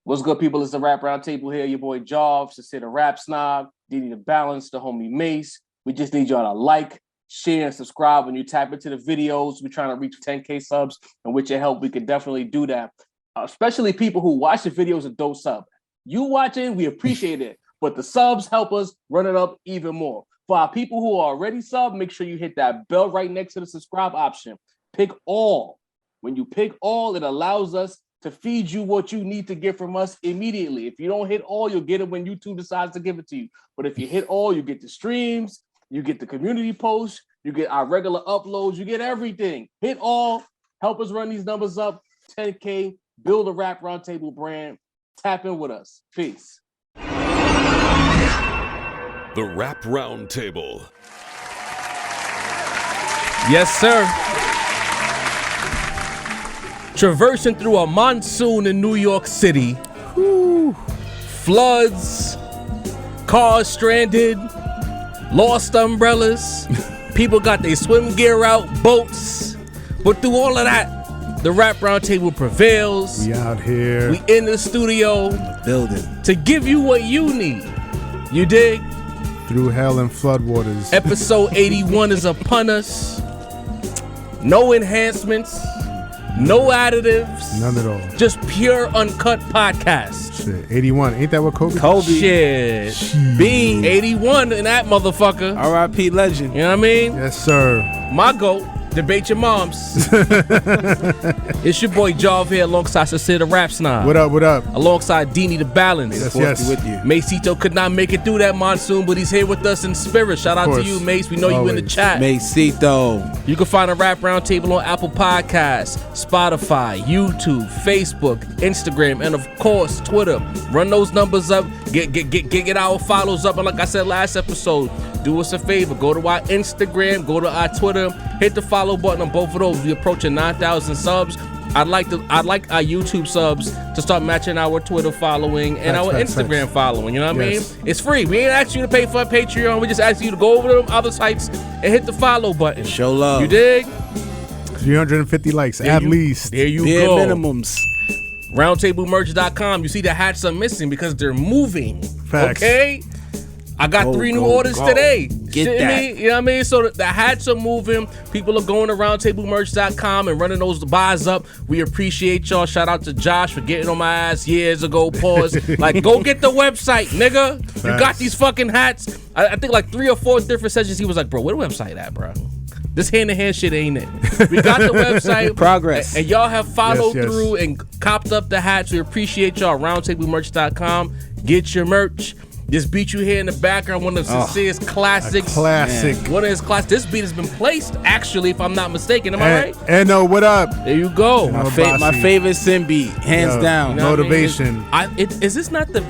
What's good, people? It's the Rap Roundtable here. Your boy Jarv, the Rap Snob, Diddy the Balance, the homie Mace. We just need y'all to like, share, and subscribe when you tap into the videos. We're trying to reach 10K subs, and with your help, we can definitely do that. Especially people who watch the videos and don't sub. You watching, we appreciate it, but the subs help us run it up even more. For our people who are already sub, make sure you hit that bell right next to the subscribe option. Pick all. When you pick all, it allows us to feed you what you need to get from us immediately. If you don't hit all, you'll get it when YouTube decides to give it to you. But if you hit all, you get the streams, you get the community posts, you get our regular uploads, you get everything. Hit all, help us run these numbers up, 10K, build a Rap Roundtable brand. Tap in with us. Peace. The Rap Roundtable. Yes, sir. Traversing through a monsoon in New York City. Whew. Floods, cars stranded, lost umbrellas, people got their swim gear out, boats. But through all of that, the Rap Roundtable prevails. We out here. We in the studio. Building. To give you what you need. You dig? Through hell and floodwaters. Episode 81 is upon us. No enhancements. No additives. None at all. Just pure uncut podcast. Shit. 81. Ain't that what Kobe? Shit. Bean. 81 in that motherfucker. R.I.P. legend. You know what I mean? Yes, sir. My goat. Debate your moms. It's your boy Jarv here alongside the Rap Snob. What up, what up? Alongside Dini the Balance. Yes, yes. With you. Macito could not make it through that monsoon, but he's here with us in spirit. Shout out to you, Mace. We know you in the chat. Macito. You can find a Rap Roundtable on Apple Podcasts, Spotify, YouTube, Facebook, Instagram, and of course, Twitter. Run those numbers up. Get our follows up. And like I said last episode, do us a favor. Go to our Instagram, go to our Twitter, hit the follow button on both of those. We approaching 9,000 subs. I'd like our YouTube subs to start matching our Twitter following and our Instagram following. You know what I mean? It's free. We ain't asking you to pay for a Patreon. We just asking you to go over to them other sites and hit the follow button. Show love. You dig? 350 likes at least. There you Bare go. minimums. Roundtablemerch.com. You see the hats are missing because they're moving. Facts. Okay? I got 3 new orders today. Get that. Me? You know what I mean? So the hats are moving. People are going to roundtablemerch.com and running those buys up. We appreciate y'all. Shout out to Josh for getting on my ass years ago. Pause. Like, go get the website, nigga. Facts. You got these fucking hats. I think like 3 or 4 different sessions. He was like, bro, where the website at, bro? This hand-to-hand shit ain't it. We got the website. Progress. And y'all have followed Yes. through and copped up the hats. We appreciate y'all. Roundtablemerch.com. Get your merch. This beat you hear in the background, one of the sincerest classics. Classic. One of his classics. This beat has been placed, actually, if I'm not mistaken. Am I right? Eno, what up? There you go. My favorite sin beat, hands down. You know what I mean? Motivation. Is this not the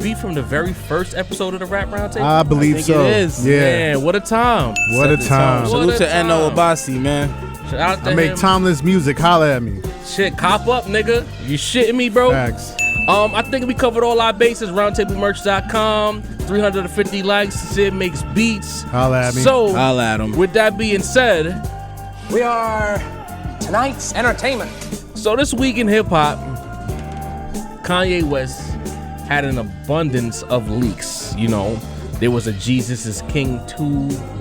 beat from the very first episode of the Rap Roundtable? I believe think so. it is. Yeah. Man, what a time. What a time. Salute to Eno Abasi, man. Shout out to I make him. timeless music. Holla at me. Shit, cop up, nigga. You shitting me, bro? Facts. I think we covered all our bases. Roundtablemerch.com. 350 likes. Sid makes beats. Holla at me. So, Holla at him. with that being said, We are tonight's entertainment. so this week in hip hop, Kanye West had an abundance of leaks. You know, there was a Jesus is King 2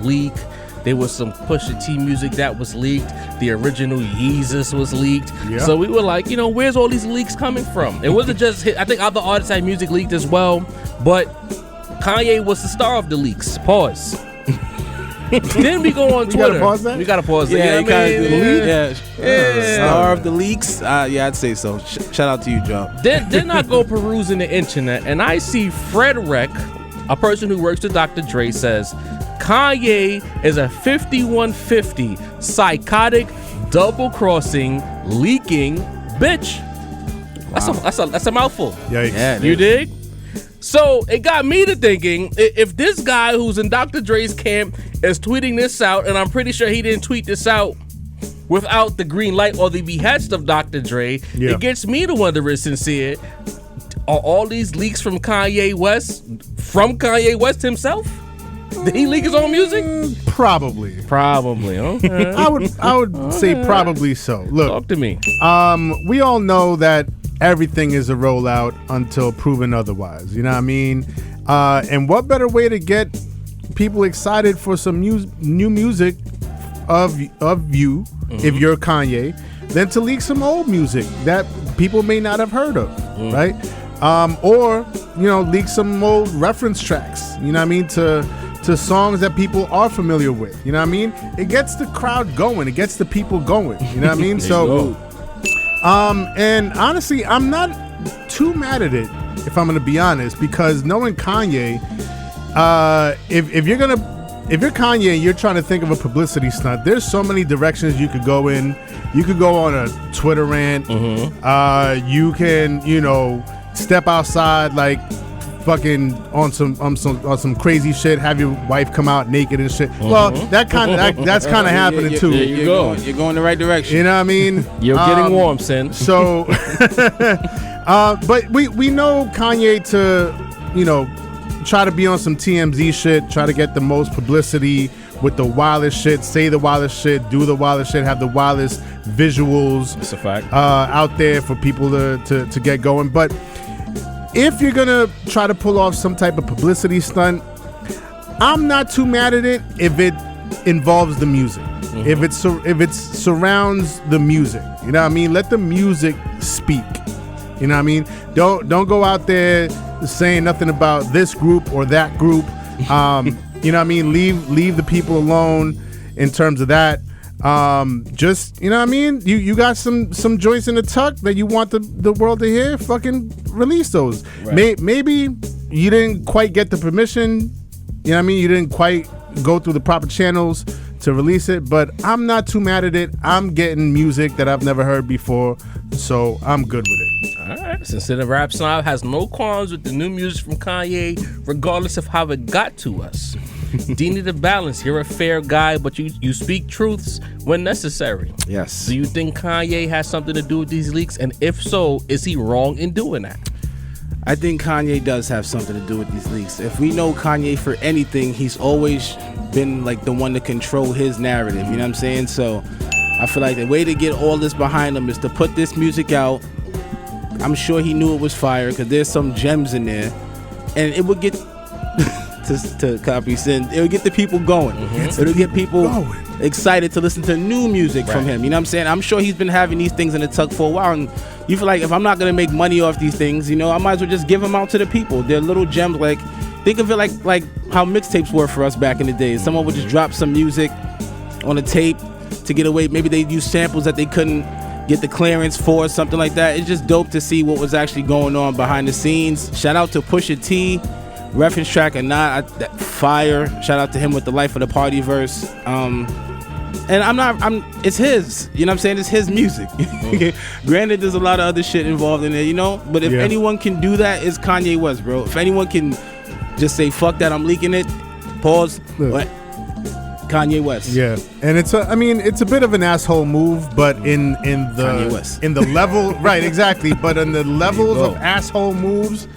leak. There was some Pusha T music that was leaked. The original Yeezus was leaked. Yeah. So we were like, you know, where's all these leaks coming from? It wasn't just I think other artists had music leaked as well, but Kanye was the star of the leaks. Pause. Then we go on Twitter. gotta pause that? We gotta pause that. Yeah, You know what I mean? Yeah. Star of the leaks. Yeah, I'd say so. Shout out to you, Joe. Then I go perusing the internet and I see Fred Reck, a person who works with Dr. Dre, says Kanye is a 5150 psychotic, double-crossing, leaking bitch. That's a mouthful. Yikes. Yeah, You dig? So it got me to thinking, if this guy who's in Dr. Dre's camp is tweeting this out, and I'm pretty sure he didn't tweet this out without the green light or the behest of Dr. Dre, Yeah. it gets me to wonder, is sincere, are all these leaks from Kanye West himself? Did he leak his own music? Probably. Probably. Okay. I would say probably so. Look, Talk to me. we all know that everything is a rollout until proven otherwise. You know what I mean? And what better way to get people excited for some new music of you, if you're Kanye, than to leak some old music that people may not have heard of, right? Or, leak some old reference tracks, you know what I mean, to songs that people are familiar with, you know what I mean? It gets the crowd going, it gets the people going, you know what I mean? So, and honestly, I'm not too mad at it, if I'm gonna be honest, because knowing Kanye, if you're Kanye and you're trying to think of a publicity stunt, there's so many directions you could go in. You could go on a Twitter rant. You can, step outside like fucking on some crazy shit. Have your wife come out naked and shit. Well, that's kind of happening too. There you go. You're going the right direction. You know what I mean? You're getting warm, Sin. So, but we know Kanye to, try to be on some TMZ shit, try to get the most publicity with the wildest shit, say the wildest shit, do the wildest shit, have the wildest visuals. That's a fact. Out there for people to get going. But if you're gonna try to pull off some type of publicity stunt, I'm not too mad at it if it involves the music. If it surrounds the music, you know what I mean? Let the music speak. You know what I mean? Don't go out there saying nothing about this group or that group. You know what I mean? Leave the people alone in terms of that. Just, you know what I mean? You got some joints in the tuck that you want the world to hear, fucking release those. Right. Maybe you didn't quite get the permission, you know what I mean? You didn't quite go through the proper channels to release it, but I'm not too mad at it. I'm getting music that I've never heard before, so I'm good with it. All right. Since the Rap Snob has no qualms with the new music from Kanye, regardless of how it got to us. Dini the Balance, you're a fair guy, but you speak truths when necessary. Yes. Do you think Kanye has something to do with these leaks? And if so, is he wrong in doing that? I think Kanye does have something to do with these leaks. If we know Kanye for anything, he's always been like the one to control his narrative. You know what I'm saying? So I feel like the way to get all this behind him is to put this music out. I'm sure he knew it was fire because there's some gems in there, and it would get to copy Sin. It would get the people going. It'll get people excited to listen to new music from him. You know what I'm saying? I'm sure he's been having these things in the tuck for a while, and you feel like if I'm not gonna make money off these things, I might as well just give them out to the people. They're little gems. Like, think of it like how mixtapes were for us back in the day. Someone would just drop some music on a tape to get away. Maybe they'd use samples that they couldn't get the clearance for, or something like that. It's just dope to see what was actually going on behind the scenes. Shout out to Pusha T, reference track or not, that fire. Shout out to him with the Life of the Party verse. And it's his, you know what I'm saying? It's his music. Granted, there's a lot of other shit involved in it, but if anyone can do that, it's Kanye West, bro. If anyone can just say, fuck that, I'm leaking it, pause, what? Kanye West. Yeah, and it's a bit of an asshole move, but in the level, right, exactly. But in the levels of asshole moves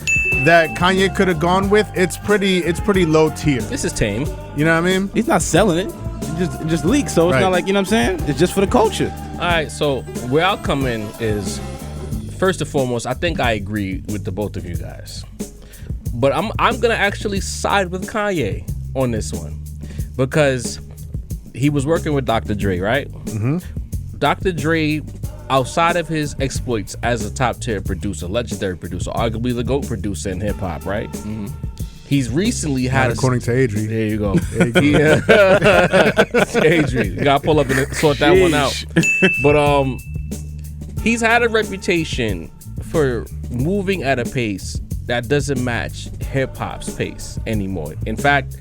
that Kanye could have gone with, it's pretty low tier. This is tame. You know what I mean? He's not selling it. It just leaks, so it's not like, you know what I'm saying? It's just for the culture. All right, so where I'll come in is, first and foremost, I think I agree with the both of you guys. But I'm gonna actually side with Kanye on this one. Because he was working with Dr. Dre, right? Dr. Dre, outside of his exploits as a top tier producer, legendary producer, arguably the GOAT producer in hip hop, right? He's recently had according to Adri. There you go. Adri, you gotta pull up and sort that one out. But he's had a reputation for moving at a pace that doesn't match hip hop's pace anymore. In fact,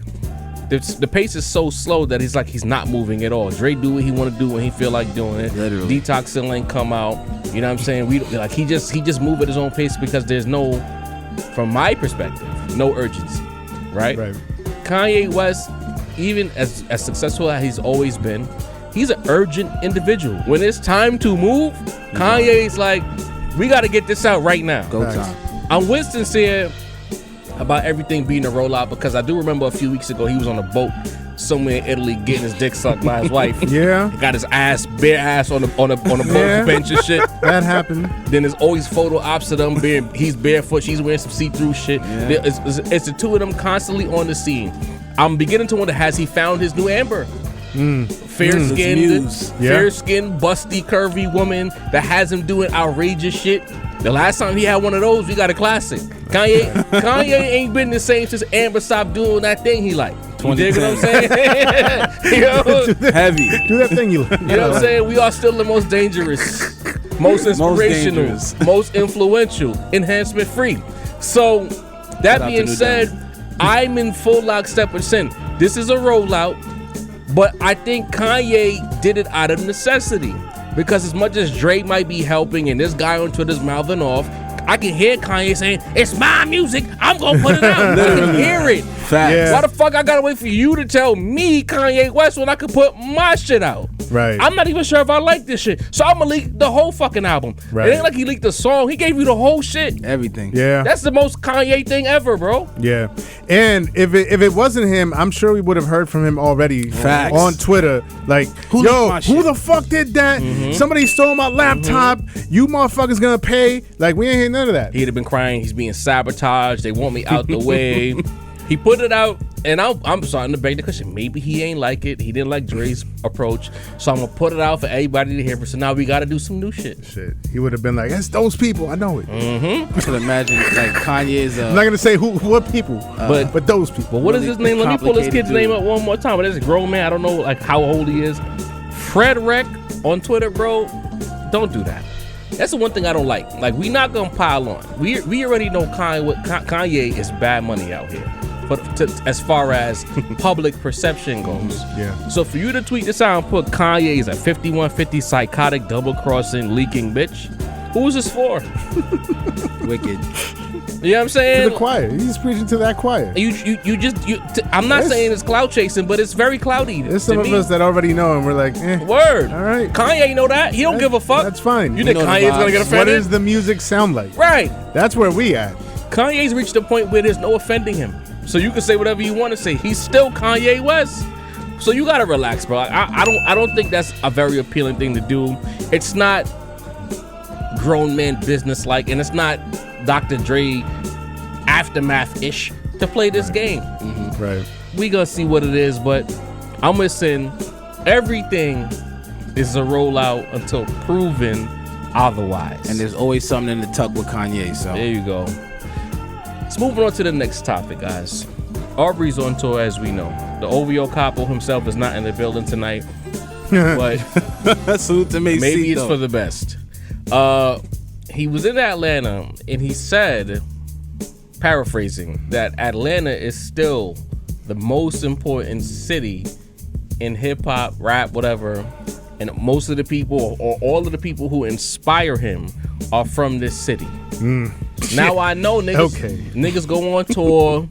the pace is so slow that he's not moving at all. Dre do what he want to do when he feel like doing it. Literally. Detox still ain't come out. You know what I'm saying? He just move at his own pace because there's no, from my perspective, no urgency, right? Kanye West, even as successful as he's always been, he's an urgent individual. When it's time to move, Kanye's like, we got to get this out right now. Go time. I'm Winston said about everything being a rollout because I do remember a few weeks ago he was on a boat somewhere in Italy getting his dick sucked by his wife. Yeah. He got his bare ass on the boat Yeah. bench and shit. That happened. Then there's always photo ops of them he's barefoot, she's wearing some see-through shit. Yeah. It's the two of them constantly on the scene. I'm beginning to wonder, has he found his new Amber? Fair-skinned, busty, curvy woman that has him doing outrageous shit. The last time he had one of those, we got a classic. Kanye ain't been the same since Amber stopped doing that thing he liked. You dig what I'm saying? Heavy. Do that thing you like. You know what I'm saying? We are still the most dangerous, most inspirational, dangerous. most influential, enhancement free. So, that being said, I'm in full lockstep with Sin. This is a rollout, but I think Kanye did it out of necessity. Because as much as Drake might be helping and this guy on Twitter's mouthing off, I can hear Kanye saying, it's my music, I'm gonna put it out. I can hear it. Facts. Yeah. Why the fuck I gotta wait for you to tell me, Kanye West, when I could put my shit out? Right. I'm not even sure if I like this shit. So I'm gonna leak the whole fucking album. Right. It ain't like he leaked the song. He gave you the whole shit. Everything. Yeah. That's the most Kanye thing ever, bro. Yeah, and if it wasn't him, I'm sure we would have heard from him already. Facts. On Twitter. Like, Who yo, leaked my who shit? the fuck did that? Somebody stole my laptop. You motherfuckers gonna pay? Like, we ain't hear none of that. He'd have been crying. He's being sabotaged. They want me out the way. He put it out, and I'm starting to beg the question. Maybe he ain't like it. He didn't like Dre's approach. So I'm gonna put it out for everybody to hear. So now we gotta do some new shit. Shit, he would have been like, "It's those people. I know it." I can imagine like Kanye's. I'm not gonna say what people, but those people. But what is his name? Let me pull his kid's complicated name dude. up one more time. But it's a grown man. I don't know like how old he is. Fred Rec on Twitter, bro. Don't do that. That's the one thing I don't like. Like, we not gonna pile on. We already know Kanye is bad money out here. But as far as public perception goes. Yeah. So for you to tweet this out and put Kanye is a 5150 psychotic double-crossing leaking bitch, who's this for? Wicked. You know what I'm To saying? the choir. He's preaching to that choir. I'm not Yes. saying it's clout chasing, but it's very cloudy. There's to some of me. us that already know, and we're like, Word. all right. Kanye know that. He don't give a fuck. That's fine. You think know the Kanye's gonna vibes. get What offended? does the music sound like? Right. That's where we at. Kanye's reached a point where there's no offending him. So you can say whatever you want to say. He's still Kanye West. So you gotta relax, bro. I don't think that's a very appealing thing to do. It's not grown man business like, and it's not Dr. Dre aftermath-ish to play this game. Right. We gonna see what it is, but I'm missing everything is a rollout until proven otherwise. And there's always something in the tuck with Kanye. So There you go. Let's move on to the next topic, guys. Aubrey's on tour, as we know. The OVO capo himself is not in the building tonight, but salute to Mace. maybe it's for the best. He was in Atlanta, and he said, paraphrasing, that Atlanta is still the most important city in hip-hop, rap, whatever, and most of the people, or all of the people who inspire him, are from this city. Now I know niggas go on tour,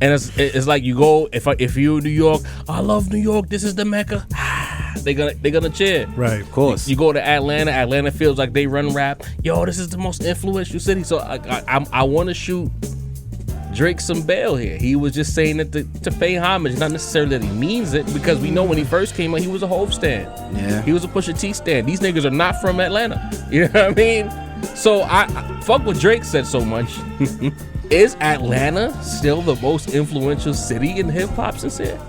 and it's like you go, if you're in New York, I love New York, this is the Mecca. They're gonna cheer. Right. Of course. You go to Atlanta feels like they run rap. Yo, this is the most influential city. So I want to shoot Drake some bail here. He was just saying it to pay homage, not necessarily that he means it, because we know when he first came out, he was a Hov stan. Yeah. He was a Pusha T stan. These niggas are not from Atlanta. You know what I mean? So I fuck what Drake said so much. Is Atlanta still the most influential city in hip hop sincere?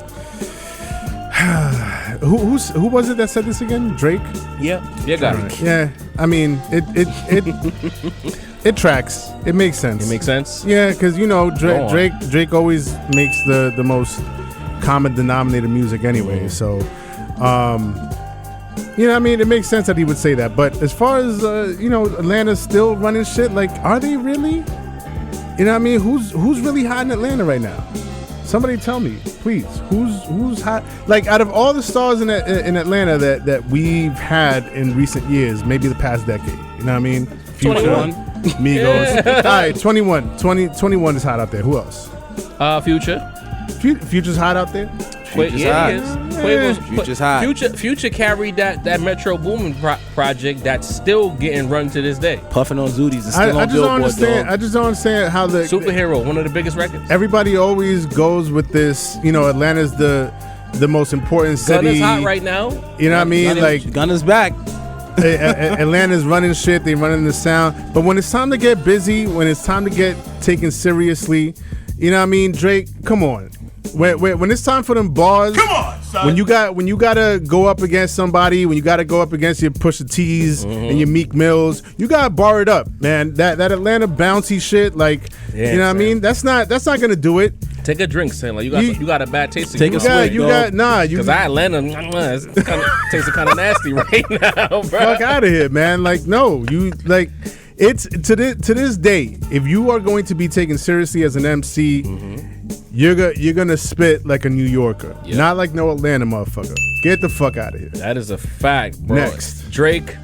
Who was it that said this again? Drake? Yeah, got it. Yeah. I mean, it tracks. It makes sense. It makes sense. Yeah, because you know Go on. Drake always makes the most common denominator music anyway. So, you know, what I mean, it makes sense that he would say that. But as far as you know, Atlanta's still running shit. Like, are they really? You know what I mean? Who's really hot in Atlanta right now? Somebody tell me, please. Who's hot? Like, out of all the stars in Atlanta that we've had in recent years, maybe the past decade. You know what I mean? 21. Migos. Yeah. All right, 21. 21 is hot out there. Who else? Future. Future's hot out there. Future's Yeah, hot. he is. Quavo's- Future's hot. Future carried that Metro Boomin project that's still getting run to this day. Puffing on Zooties is still I on just don't Billboard, understand. dog. I just don't understand how the Superhero, one of the biggest records. everybody always goes with this. You know, Atlanta's the the most important city. Gunna's hot right now. You know what I mean? Like Gunna's back. Atlanta's running shit. They running the sound. But when it's time to get busy, when it's time to get taken seriously, you know what I mean? Drake, come on. When it's time for them bars, come on, son. When you gotta go up against somebody, when you gotta go up against your Pusha T's and your Meek Mills, you gotta bar it up, man. That Atlanta bouncy shit, like you know what I mean? That's not gonna do it. Take a drink, Sam. Like you got a bad taste. Take a swig. Because Atlanta tastes kind of nasty right now, bro. Fuck out of here, man. Like no, you like. It's to this day, if you are going to be taken seriously as an MC, you're gonna spit like a New Yorker, not like no Atlanta motherfucker. Get the fuck out of here. That is a fact, bro. Next, Drake.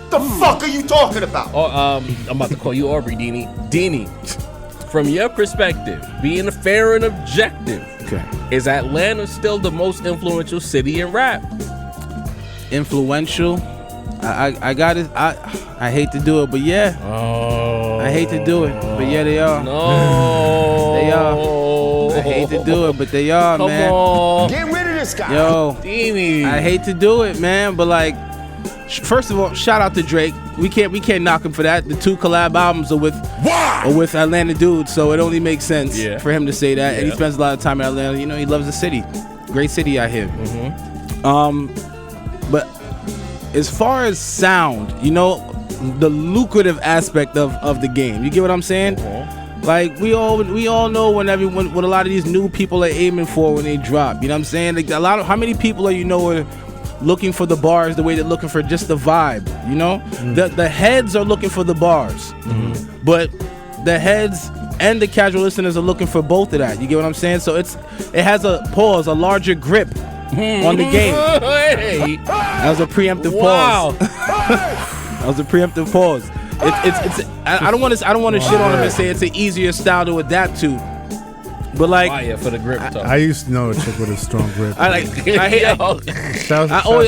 The fuck are you talking about? I'm about to call you Aubrey, Deanie. Deanie, from your perspective, being fair and objective, is Atlanta still the most influential city in rap? Influential. I got it. I hate to do it, but yeah. Oh. I hate to do it, but yeah, they are. No. They are. I hate to do it, but they are, Come man. on. Get rid of this guy. Yo, Deanie. I hate to do it, man, but like, first of all, shout out to Drake. We can't knock him for that. The 2 collab albums are with Atlanta dudes, so it only makes sense for him to say that. And he spends a lot of time in Atlanta. You know, he loves the city. Great city out here. But as far as sound, you know, the lucrative aspect of the game. You get what I'm saying? Like we all know what a lot of these new people are aiming for when they drop. You know what I'm saying? Like how many people are looking for the bars the way they're looking for just the vibe, you know? The heads are looking for the bars. But the heads and the casual listeners are looking for both of that. You get what I'm saying? So it has a larger grip on the game. Hey. That was a preemptive pause. That was a preemptive pause. I don't want to shit on him and say it's an easier style to adapt to. But like, for the grip. I used to know a chick with a strong grip. I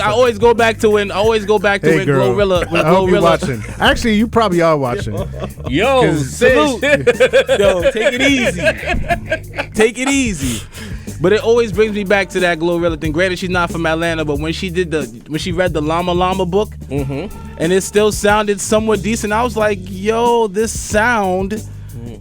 always go back to when Glorilla. I hope you're watching. Actually, you probably are watching. Yo, salute. Yo, take it easy. But it always brings me back to that Glorilla thing. Granted, she's not from Atlanta, but when she read the Llama Llama book, and it still sounded somewhat decent, I was like, yo, this sound,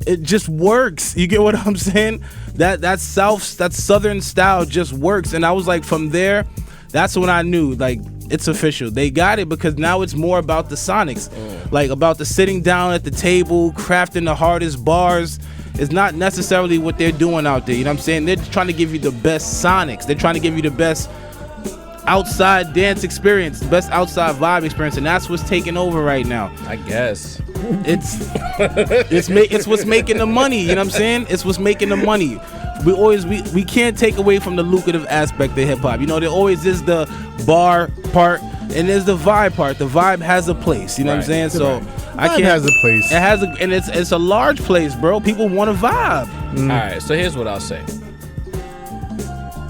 it just works. You get what I'm saying? That southern style just works. And I was like, from there, that's when I knew, like, it's official. They got it, because now it's more about the sonics, like about the sitting down at the table, crafting the hardest bars. It's not necessarily what they're doing out there. You know what I'm saying? They're trying to give you the best sonics. They're trying to give you the best outside dance experience, the best outside vibe experience, and that's what's taking over right now. I guess it's what's making the money. You know what I'm saying? It's what's making the money. We can't take away from the lucrative aspect of hip hop. You know, there always is the bar part and there's the vibe part. The vibe has a place. You know what I'm saying? So Vibe has a place. It has and it's a large place, bro. People want to vibe. All right, so here's what I'll say.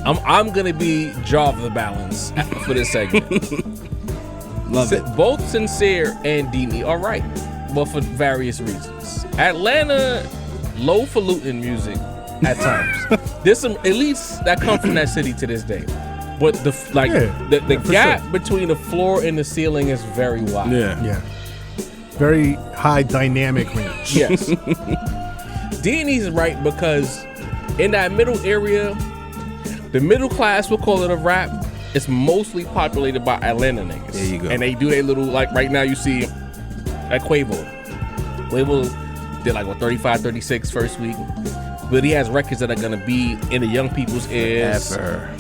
I'm gonna be jaw of the balance for this segment. Love it. Both Sincere and Deanie are right, but for various reasons. Atlanta, low-falutin music at times. There's some elites that come from that city to this day, but the gap between the floor and the ceiling is very wide. Yeah. Very high dynamic range. Yes. Deanie's right, because in that middle area, the middle class, we'll call it a rap, it's mostly populated by Atlanta niggas. There you go. And they do their little, like right now you see like Quavo did like 35, 36 first week. But he has records that are gonna be in the young people's ears.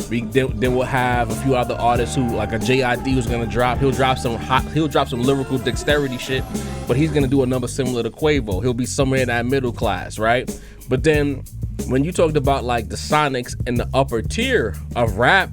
Then we'll have a few other artists who, like a JID, who's gonna drop. He'll drop some lyrical dexterity shit, but he's gonna do a number similar to Quavo. He'll be somewhere in that middle class, right? But then when you talked about like the sonics and the upper tier of rap,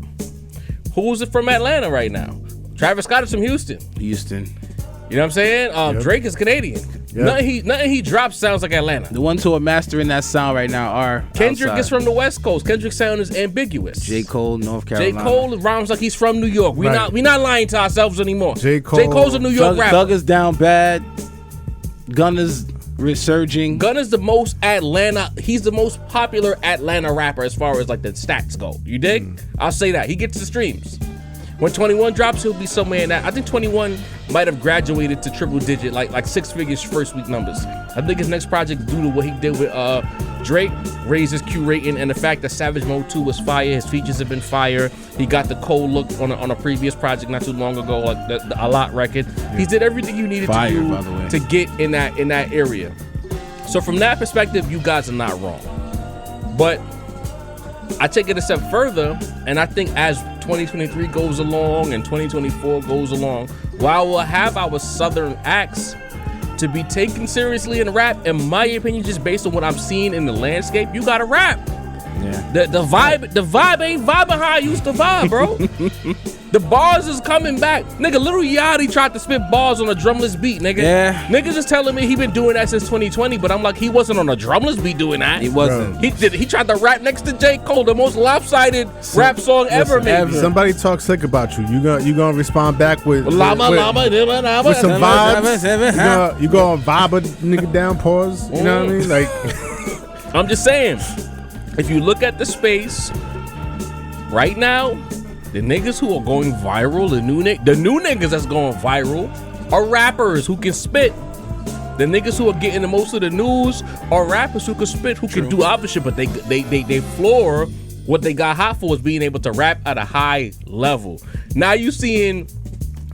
who's it from Atlanta right now? Travis Scott is from Houston. You know what I'm saying? Drake is Canadian. Yep. Nothing he drops sounds like Atlanta. The ones who are mastering that sound right now are Kendrick outside. Is from the West Coast. Kendrick's sound is ambiguous. J. Cole, North Carolina. J. Cole rhymes like he's from New York. We not lying to ourselves anymore. J. Cole's a New York rapper. Thug is down bad. Gunna's resurging. Gunna's the most Atlanta. He's the most popular Atlanta rapper as far as like the stats go. You dig? I'll say that. He gets the streams. When 21 drops, he'll be somewhere in that. I think 21 might have graduated to triple digit, like 6 figures first week numbers. I think his next project, due to what he did with Drake, raised his Q rating, and the fact that Savage Mode 2 was fire. His features have been fire. He got the cold look on a previous project not too long ago, like the A Lot record. He did everything you needed to do to get in that area. So from that perspective, you guys are not wrong. But I take it a step further, and I think as 2023 goes along and 2024 goes along, while we'll have our southern acts to be taken seriously in rap, in my opinion, just based on what I'm seeing in the landscape, you gotta rap. Yeah. The vibe ain't vibing how I used to vibe, bro. The bars is coming back. Nigga, Lil Yachty tried to spit bars on a drumless beat, nigga. Yeah. Niggas is telling me he been doing that since 2020, but I'm like, he wasn't on a drumless beat doing that. He wasn't. He tried to rap next to J. Cole, the most lopsided rap song ever, maybe. Somebody talk slick about you. You gonna respond back with some vibes. You gonna vibe a nigga down, pause. You know what I mean? Like, I'm just saying, if you look at the space right now, the niggas who are going viral, the new niggas that's going viral are rappers who can spit. The niggas who are getting the most of the news are rappers who can spit, who can do other shit, but they floor what they got hot for is being able to rap at a high level. Now you seeing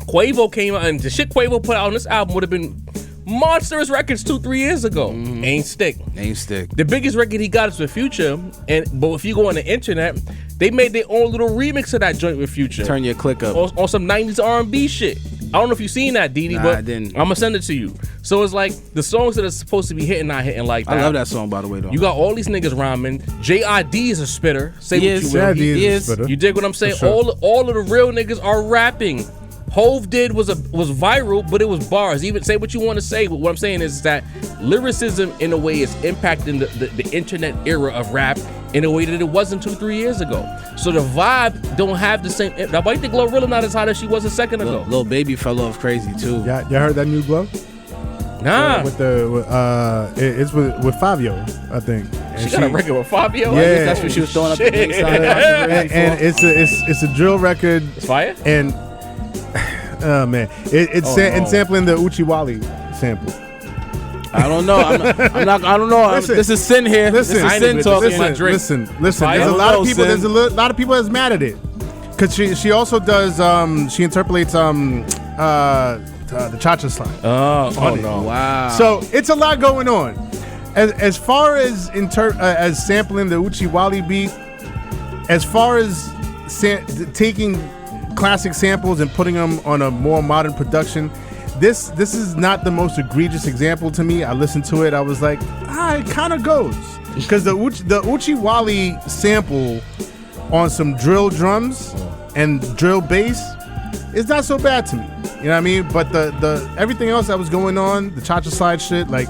Quavo came out, and the shit Quavo put out on this album would have been monstrous records 2-3 years ago. Ain't stick. The biggest record he got is with Future, but if you go on the internet, they made their own little remix of that joint with Future. Turn your click up on some 90s R&B shit. I don't know if you've seen that, Didi, but I didn't. I'm gonna send it to you. So it's like the songs that are supposed to be hitting, not hitting like that. I love that song, by the way, though. You got all these niggas rhyming. J.I.D. is a spitter. Say what you will. He is. You dig what I'm saying? Sure. All of the real niggas are rapping. Hove did was viral, but it was bars. Even say what you want to say, but what I'm saying is that lyricism in a way is impacting the internet era of rap in a way that it wasn't 2-3 years ago. So the vibe don't have the same. Now, why do you think Glorilla not as hot as she was a second ago? Lil Baby fell off crazy too. Y'all heard that new Glow? Nah. It's with Fabio, I think. And she got a record with Fabio. Yeah, I guess that's what she was throwing up the big side. And it's a drill record. It's fire. And oh man, it's sampling the Uchiwali sample. I don't know. I don't know. Listen, this is Sin here. Listen, this is Sin talking. Listen. There's a lot of people. There's a lot of people that's mad at it because she also does. She interpolates the cha-cha slide. Oh no! Wow. So it's a lot going on. As far as as sampling the Uchiwali beat, as far as taking classic samples and putting them on a more modern production, this is not the most egregious example to me. I listened to it, I was like, it kind of goes, because the Uchiwali sample on some drill drums and drill bass is not so bad to me. You know what I mean? But the everything else that was going on, the cha-cha slide shit, like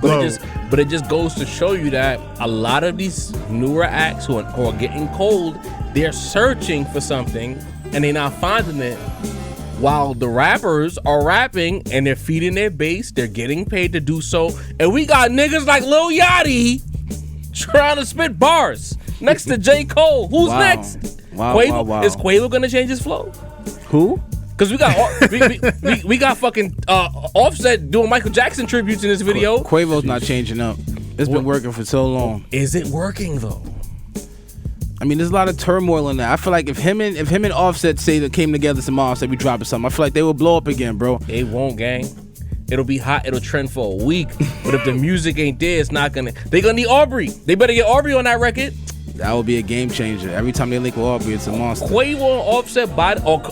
But it just goes to show you that a lot of these newer acts who are getting cold, they're searching for something and they're not finding it. While the rappers are rapping and they're feeding their base, they're getting paid to do so. And we got niggas like Lil Yachty trying to spit bars next to J. Cole. Who's next? Quavo? Wow. Is Quavo gonna change his flow? Who? Because we got we got fucking Offset doing Michael Jackson tributes in this video. Quavo's not changing up. It's been working for so long. Is it working though? I mean, there's a lot of turmoil in that. I feel like if him and Offset say that came together tomorrow, say we dropping something, I feel like they will blow up again, bro. It won't, gang. It'll be hot. It'll trend for a week. But if the music ain't there, it's not gonna. They gonna need Aubrey. They better get Aubrey on that record. That would be a game changer. Every time they link with Aubrey, it's a monster. Quavo and Offset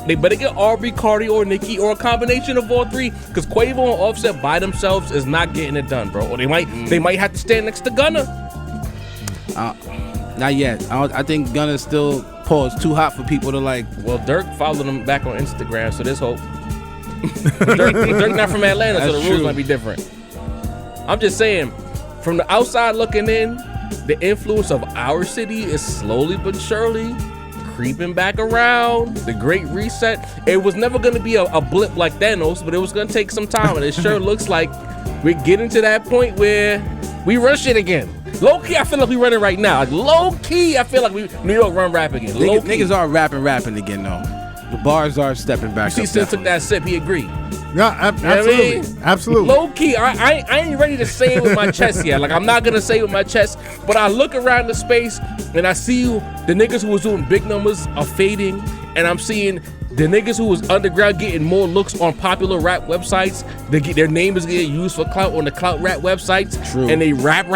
they better get Aubrey, Cardi, or Nicki, or a combination of all three. Because Quavo and Offset by themselves is not getting it done, bro. Or they might have to stand next to Gunna. Not yet. I think Gunna's still too hot for people to like. Well, Dirk followed him back on Instagram, so there's hope. Dirk not from Atlanta, so the rules might be different. I'm just saying, from the outside looking in, the influence of our city is slowly but surely creeping back around. The Great Reset. It was never going to be a blip like Thanos, but it was going to take some time, and it sure looks like we're getting to that point where we run shit again. Low key, I feel like we running right now. Like low key, I feel like New York run rap again. Niggas are rapping again though. The bars are stepping back. You see, Sin took that sip. He agreed. Yeah, absolutely, absolutely. Low key, I ain't ready to say it with my chest yet. Like I'm not gonna say it with my chest, but I look around the space and I see the niggas who was doing big numbers are fading, and I'm seeing the niggas who was underground getting more looks on popular rap websites. Their name is getting used for clout on the clout rap websites. True. And they rap.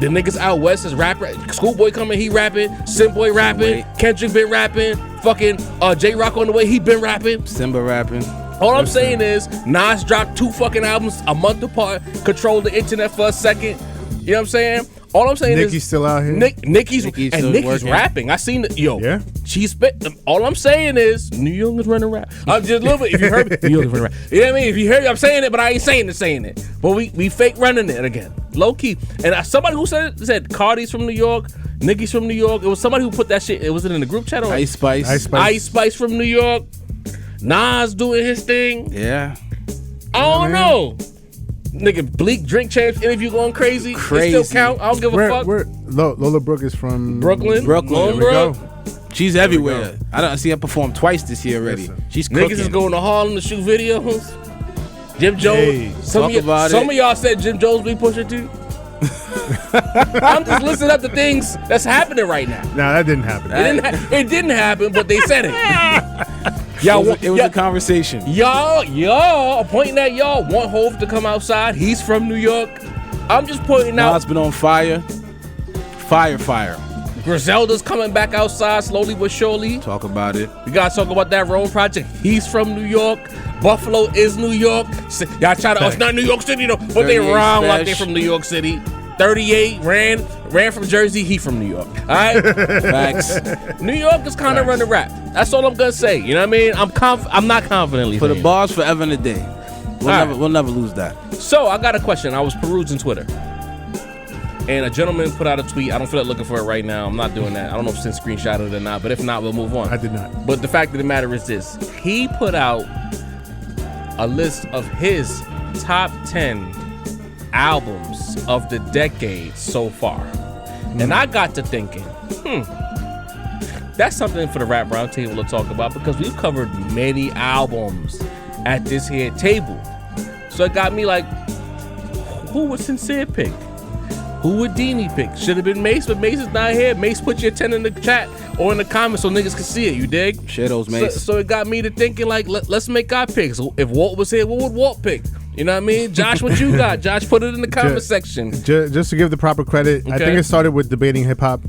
The niggas out west is rap. Schoolboy coming, he rapping. Simboy rapping. Kendrick been rapping. Fucking J-Rock on the way, he been rapping. Simba rapping. All I'm saying is Nas dropped 2 fucking albums a month apart, controlled the internet for a second. You know what I'm saying? All I'm saying Nicki's is still out here. Nicki's working. rapping. I seen it. Yo, Yeah. She spit. All I'm saying is New York is running rap. I'm just a little bit. If you heard me, New York is running rap. You know what I mean? If you heard me, I'm saying it, but I ain't saying it. But we fake running it again, low key. And somebody who said Cardi's from New York, Nicki's from New York. It was somebody who put that shit. Was it in the group chat or Ice Spice. Ice Spice from New York. Nas doing his thing. Yeah. I don't know. Nigga, Bleak Drink Champs interview going crazy. It still count. I don't give a fuck. Lola Brooke is from Brooklyn. There we go. She's everywhere. I see her perform twice this year already. Listen. She's cooking. Niggas is going to Harlem to shoot videos. Jim Jones. Hey, some of y'all said Jim Jones be Pusha T. I'm just listening up to things that's happening right now. Nah, that didn't happen. It didn't happen, but they said it. It was a conversation. Y'all pointing at y'all want Hov to come outside. He's from New York. I'm just pointing out. Nas been on fire. Fire. Griselda's coming back outside slowly but surely. Talk about it. We gotta talk about that Rome project. He's from New York. Buffalo is New York. Y'all try to, it's not New York City though, but they wrong like they from New York City. 38 ran from Jersey. He from New York. All right. Facts. New York is kind of running rap. That's all I'm gonna say. You know what I mean? I'm not confidently For the saying. bars forever and a day. We'll never lose that. So I got a question. I was perusing Twitter, and a gentleman put out a tweet. I don't feel like looking for it right now. I'm not doing that. I don't know if Sin screenshotted it or not, but if not, we'll move on. I did not. But the fact of the matter is this. He put out a list of his top 10 albums of the decade so far. And I got to thinking, that's something for the Rap Roundtable to talk about, because we've covered many albums at this here table. So it got me like, who would Sincere pick? Who would Deanie pick? Should have been Mace, but Mace is not here. Mace, put your 10 in the chat or in the comments so niggas can see it, you dig? Share those, Mace. So it got me to thinking, like, let's make our picks. If Walt was here, what would Walt pick? You know what I mean? Josh, what you got? Josh, put it in the comment section. Just to give the proper credit, I think it started with debating hip hop.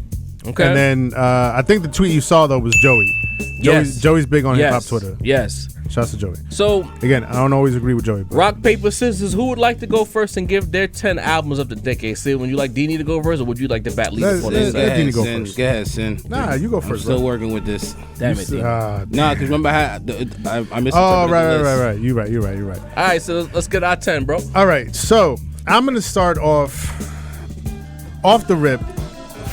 Okay. And then I think the tweet you saw though was Joey. Joey's big on hip hop Twitter. Yes. Shouts to Joey. So again, I don't always agree with Joey. But. Rock, paper, scissors. Who would like to go first and give their 10 albums of the decade? Say, would you like Deanie to go first, or would you like the bat leader for this? Let Deanie go first. Go ahead, Sin. Nah, you go first. I'm still working with this. Damn it, Deanie. Nah, because remember I misinterpreted Oh, right. You're right. All right, so let's get our 10, bro. All right, so I'm gonna start off the rip.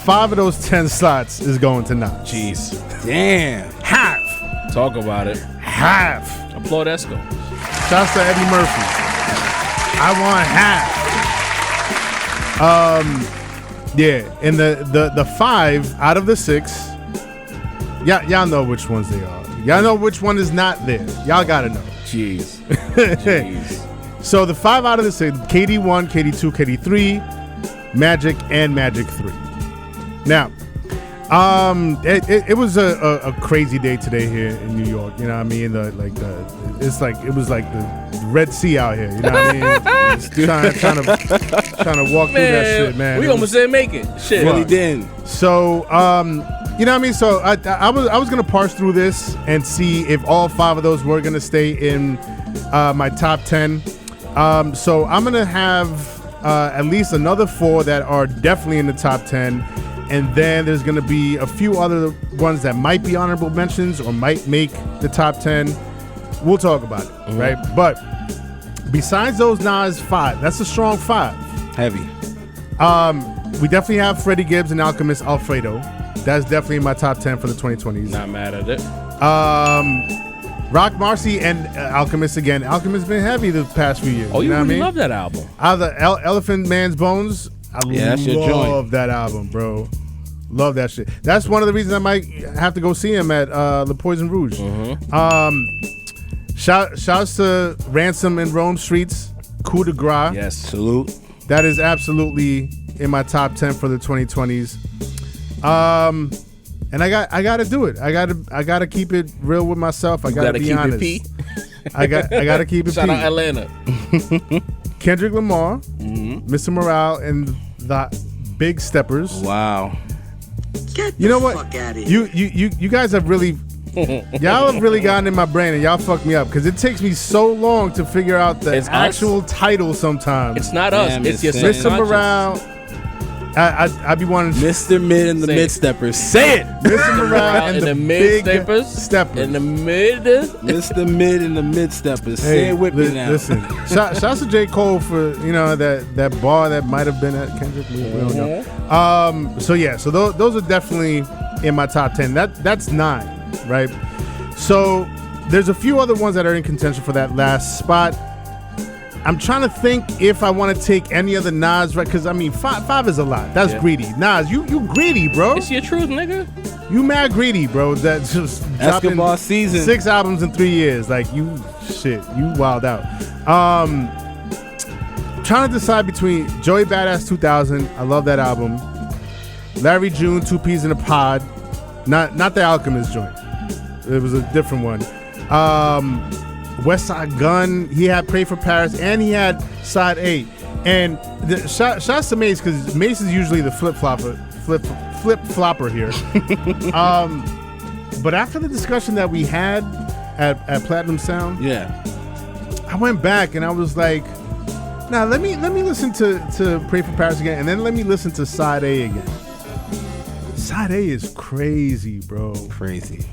5 of those 10 slots is going to Nas. Jeez. Damn. Half. Talk about it. Half. Applaud Esco. Shouts to Eddie Murphy. I want half. Yeah, and the 5 out of the 6, y'all know which ones they are. Y'all know which one is not there. Y'all gotta know. Jeez. So the 5 out of the 6, KD1, KD2, KD3, Magic, and Magic 3. Now, it was a crazy day today here in New York. You know what I mean? It was like the Red Sea out here. You know what I mean? Just trying to walk through that shit, man. We almost didn't make it. Shit. Really didn't. So, you know what I mean? So I was gonna parse through this and see if all 5 of those were gonna stay in my top 10. So I'm gonna have at least another 4 that are definitely in the top 10. And then there's going to be a few other ones that might be honorable mentions or might make the top 10. We'll talk about it, right? But besides those Nas 5, that's a strong 5. Heavy. We definitely have Freddie Gibbs and Alchemist Alfredo. That's definitely in my top 10 for the 2020s. Not mad at it. Rock Marcy and Alchemist again. Alchemist been heavy the past few years. Oh, you know really what I mean? love that album. Either Elephant Man's Bones. that's your joint. love that album, bro. Love that shit. That's one of the reasons I might have to go see him at Le Poison Rouge. Shouts to Ransom and Rome Streetz. Coup de grace. Yes. Salute. That is absolutely in my top 10 for the 2020s. And I got to do it. I got to keep it real with myself. I got to be keep honest. it P. I got to keep it Shout P. out Atlanta. Kendrick Lamar, Mr. Morale, and the Big Steppers. Wow. You know what? You guys have really, y'all have really gotten in my brain and y'all fucked me up because it takes me so long to figure out the It's us. actual title sometimes. It's not us. Damn, It's your it's Mr. subconscious. Morale. I be wanting Mr. Mid and the Say it. Mid Steppers. Say it. Mr. Morale and the mid Big steppers. Steppers. In the mid. Mr. Mid and the Mid Steppers. Say it with me now. Listen, shouts to J. Cole for that bar that might have been at Kendrick. We don't know. So those are definitely in my top 10. That's 9, right? So there's a few other ones that are in contention for that last spot. I'm trying to think if I want to take any of the Nas, right? Because I mean, five is a lot. That's greedy. Nas, you greedy, bro. It's your truth, nigga. You mad greedy, bro. That's just dropping Basketball season. 6 albums in 3 years. Like you wild out. Trying to decide between Joey Badass 2000. I love that album. Larry June, 2 Peas in a Pod. Not the Alchemist joint. It was a different one. West Side Gun. He had Pray for Paris, and he had Side A. And shouts to Mace because Mace is usually the flip flopper here. But after the discussion that we had at Platinum Sound, Yeah. I went back and I was like, nah, let me listen to Pray for Paris again, and then let me listen to Side A again. Side A is crazy, bro. Crazy.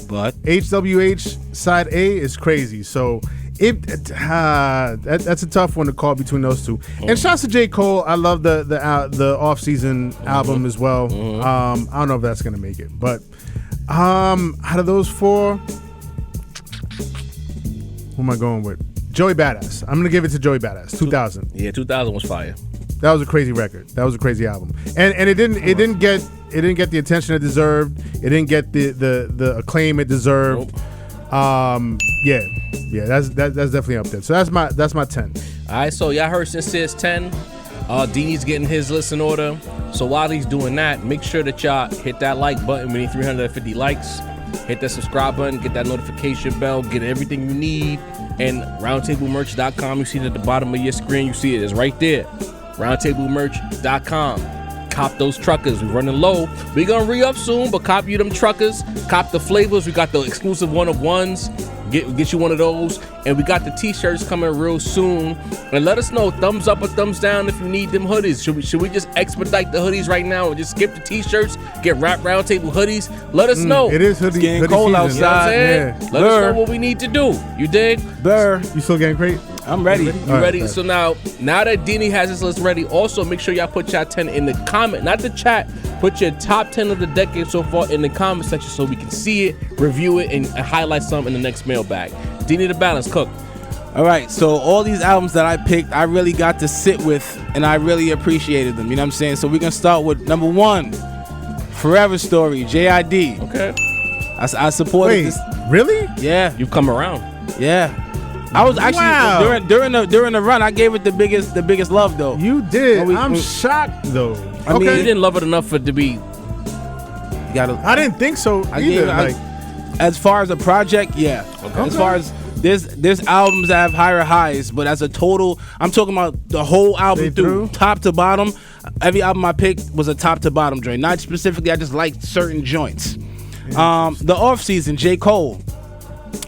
But HWH Side A is crazy. So that's a tough one to call between those two. And shouts to J. Cole. I love the off-season album as well. I don't know if that's gonna make it, but out of those 4, who am I going with? Joey Badass. I'm gonna give it to Joey Badass. 2000. Yeah, 2000 was fire. That was a crazy record. That was a crazy album. And it didn't get the attention it deserved. It didn't get the acclaim it deserved. Yeah, that's definitely up there. So that's my 10. All right, so y'all heard Sincere's 10. Deanie's getting his list in order. So while he's doing that, make sure that y'all hit that like button. We need 350 likes. Hit that subscribe button. Get that notification bell. Get everything you need. And roundtablemerch.com. You see it at the bottom of your screen. You see it. It's right there. roundtablemerch.com. Cop those truckers. We're running low. We're going to re-up soon, but cop you them truckers. Cop the flavors. We got the exclusive one-of-ones. Get you one of those. And we got the t-shirts coming real soon. And let us know, thumbs up or thumbs down if you need them hoodies. Should we just expedite the hoodies right now and just skip the t-shirts? Get Rap Roundtable hoodies? Let us know. It is hoodie, getting hoodie cold season. outside. You know what I'm saying? Yeah. Let us know what we need to do. You dig? Burr. You still getting crate? I'm ready. You All ready? right. So now that Deanie has his list ready, also make sure y'all put y'all 10 in the comment, not the chat. Put your top 10 of the decade so far in the comment section so we can see it, review it, and highlight some in the next mailbag. Deanie the Balance, Cook. All right, so all these albums that I picked, I really got to sit with, and I really appreciated them. You know what I'm saying? So we're gonna start with number 1, Forever Story, JID. Okay. I supported Wait, this. really? Yeah, You've come around. yeah. I was actually Wow. during the run. I gave it the biggest love though. You did. Well, I'm shocked though. I mean, You okay. didn't love it enough for it to be. You gotta. I didn't think so I either. gave Like, as far as a project, yeah. Okay. As far as there's albums that have higher highs, but as a total, I'm talking about the whole album They through through? top to bottom. Every album I picked was a top to bottom joint. Not specifically, I just liked certain joints. The off season, J. Cole.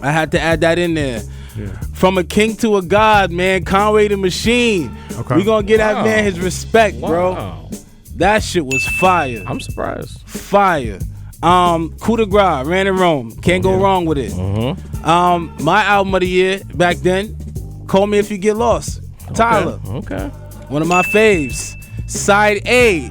I had to add that in there. yeah. From a king to a god, man. Conway the Machine. Okay. We gonna get that Wow. man his respect, bro. Wow. That shit was fire. I'm surprised. Fire. Coup de grace, Ran in Rome. Can't go wrong with it. My album of the year back then, Call Me If You Get Lost. Tyler. Okay. One of my faves. Side A.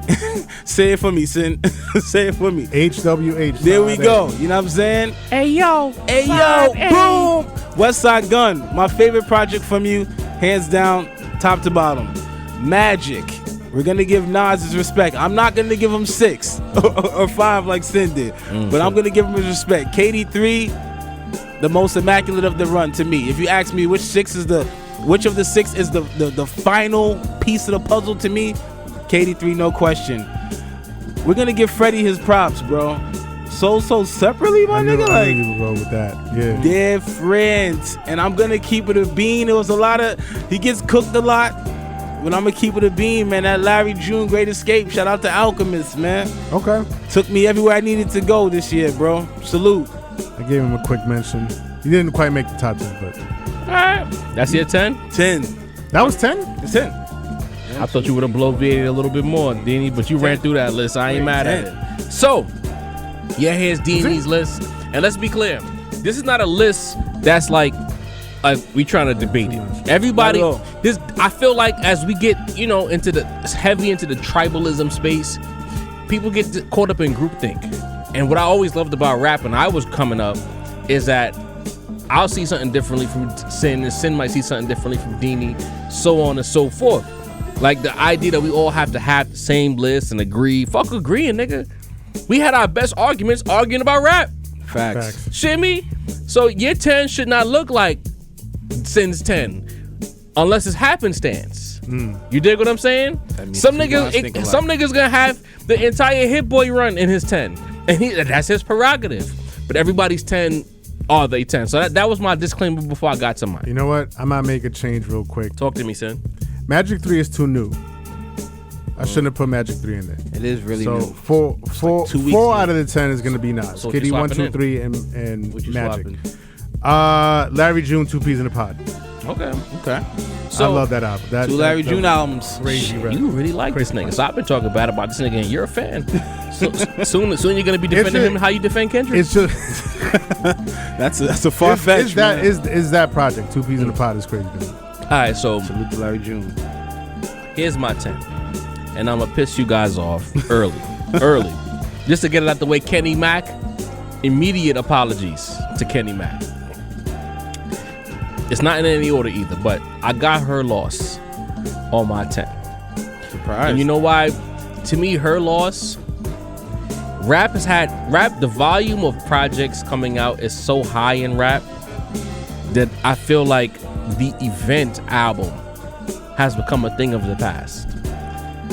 Say it for me, Sin. Say it for me. HWH. There we go. You know what I'm saying? Hey yo, boom. West Side Gun, my favorite project from you, hands down, top to bottom. Magic. We're gonna give Nas his respect. I'm not gonna give him 6 or 5 like Sin did, but I'm gonna give him his respect. KD3, the most immaculate of the run to me. If you ask me which of the 6 is the final piece of the puzzle to me, KD3, no question. We're gonna give Freddie his props, bro. So separately, my nigga. I Like, knew you would roll with that. Yeah. different. And I'm gonna keep it a bean. It was a lot of, he gets cooked a lot, but I'm gonna keep it a bean, man. That Larry June Great Escape. Shout out to Alchemist, man. Okay. Took me everywhere I needed to go this year, bro. Salute. I gave him a quick mention. He didn't quite make the top 10, but All right. That's your 10? 10. that was 10. It's 10. I thought you would have bloviated a little bit more, Deanie, but you ran through that list. I ain't mad at it. So, yeah, here's Deanie's list. And let's be clear, this is not a list that's like we trying to debate it. Everybody, Not at all. this I feel like as we get, into the tribalism space, people get caught up in groupthink. And what I always loved about rap when I was coming up is that I'll see something differently from Sin, and Sin might see something differently from Deanie, so on and so forth. Like the idea that we all have to have the same list and agree. Fuck agreeing, nigga. We had our best arguments arguing about rap. Facts. Shimmy. So your 10 should not look like Sin's 10 unless it's happenstance. You dig what I'm saying? means Some two guys think niggas, alike. some niggas gonna have the entire Hit Boy run in his 10, and that's his prerogative. But everybody's 10 are they 10. So that was my disclaimer before I got to mine. You know what? I might make a change real quick. Talk to me, Sin. Magic 3 is too new. I shouldn't have put Magic 3 in there. It is really So new. four 2 weeks four new. out of the 10 is gonna be Nas. So what Kitty you 1, swapping 2, in? 3, and What you Magic. swapping? Larry June, 2 Peas in a Pod. Okay. Okay. So I love that album. That, 2 Larry that June was albums. Crazy rap. You really like this nigga. So I've been talking bad about this nigga, and you're a fan. So soon you're gonna be defending him how you defend Kendrick. It's just That's a far fetch. is that project. 2 Peas in a Pod is crazy. Dude. All right, so Salute to Larry June. here's my 10, and I'm gonna piss you guys off early, just to get it out the way. Kenny Mac, immediate apologies to Kenny Mac. It's not in any order either, but I got Her Loss on my 10. Surprise. And you know why? To me, Her Loss, the volume of projects coming out is so high in rap that I feel like the event album has become a thing of the past.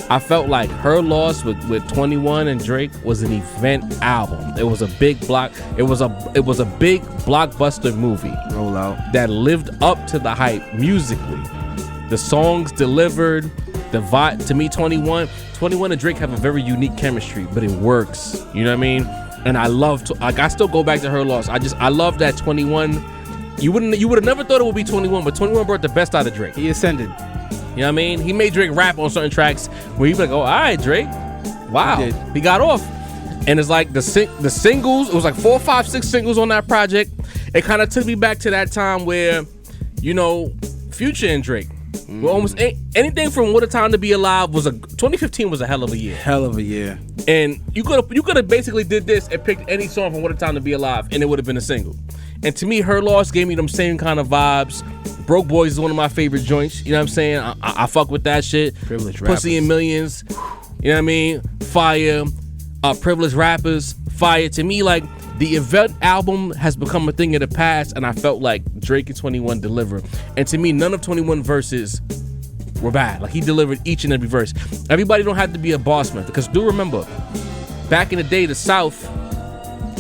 I felt like Her Loss with 21 and Drake was an event album. It was a big it was a big blockbuster movie. Roll out. That lived up to the hype musically. The songs delivered, the vibe. To me, 21 and Drake have a very unique chemistry, but it works. You know what I mean? And I still go back to Her Loss. I love that 21. You would have never thought it would be 21, but 21 brought the best out of Drake. He ascended. You know what I mean? He made Drake rap on certain tracks where he'd be like, oh, all right, Drake. Wow. He did. He got off. And it's like the singles, it was like 4, 5, 6 singles on that project. It kind of took me back to that time where, Future and Drake were almost anything from What a Time to Be Alive 2015 was a hell of a year. Hell of a year. And you could have basically did this and picked any song from What a Time to Be Alive and it would have been a single. And to me, Her Loss gave me them same kind of vibes. Broke Boys is one of my favorite joints. You know what I'm saying? I fuck with that shit. Privileged Pussy Rappers. in Millions. You know what I mean? Fire. Privileged Rappers. Fire. To me, like, the event album has become a thing of the past, and I felt like Drake and 21 delivered. And to me, none of 21 verses were bad. Like, he delivered each and every verse. Everybody don't have to be a boss man, because do remember, back in the day, the South,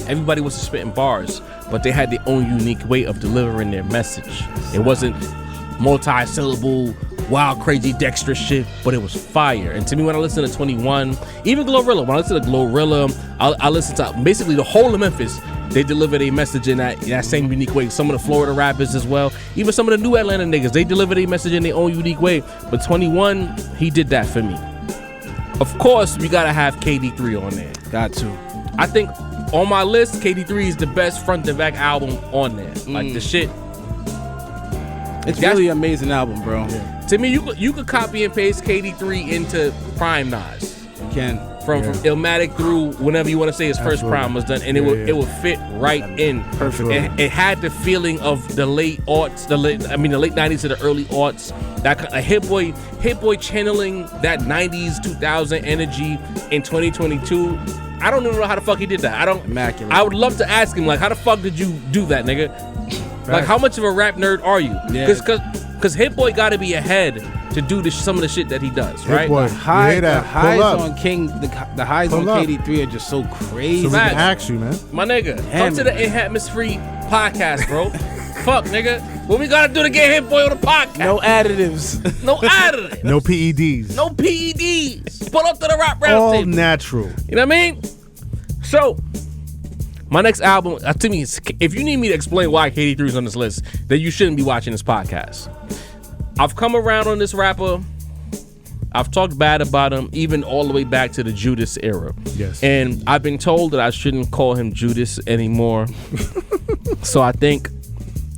everybody was spitting bars, but they had their own unique way of delivering their message. It wasn't multi-syllable, wild, crazy, dexterous shit, but it was fire. And to me, when I listen to 21, even Glorilla, when I listen to Glorilla, I listen to basically the whole of Memphis. They delivered a message in that same unique way. Some of the Florida rappers as well. Even some of the new Atlanta niggas, they delivered a message in their own unique way. But 21, he did that for me. Of course, we gotta have KD3 on there. Got to. I think on my list, KD3 is the best front to back album on there. Like the shit. It's really an amazing album, bro. Yeah. To me, you could copy and paste KD3 into Prime Nas. You can. From Illmatic through whenever you want to say his first prime was done, and it would fit right in. Perfect. It had the feeling of the late aughts, the late 90s to the early aughts. That a Hit Boy channeling that 90s 2000 energy in 2022. I don't even know how the fuck he did that. Immaculate. I would love to ask him, like, how the fuck did you do that, nigga? Like, how much of a rap nerd are you? Yeah. Because Hit Boy got to be ahead to do some of the shit that he does, right? Hit Boy, The highs up. on King, the highs Pull on up. KD3 are just so crazy. So we can ask you, man. My nigga, Damn come to it. the Enhancements Free podcast, bro. Fuck, nigga. What we gotta do to get Hit Boy on the podcast? No additives. No additives. No PEDs. No PEDs. Pull up to the Rap Round All Table. natural. You know what I mean? So, my next album, to me, if you need me to explain why KD3 is on this list, then you shouldn't be watching this podcast. I've come around on this rapper. I've talked bad about him, even all the way back to the Judas era. Yes. And I've been told that I shouldn't call him Judas anymore. So I think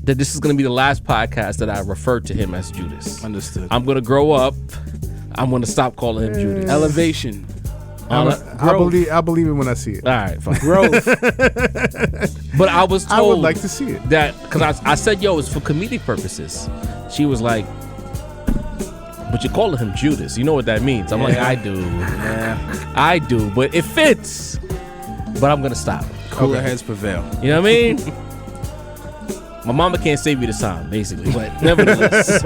that this is going to be the last podcast that I refer to him as Judas. Understood. I'm going to grow up. I'm going to stop calling him Judas. Elevation. I believe it when I see it. All right, fine. Growth. But I was told I would like to see it. that because I said, yo, it's for comedic purposes. She was like, but you're calling him Judas. You know what that means. I'm like, I do. Yeah. I do, but it fits. But I'm going to stop. Cooler heads prevail. You know what I mean? My mama can't save you the sound, basically. But nevertheless.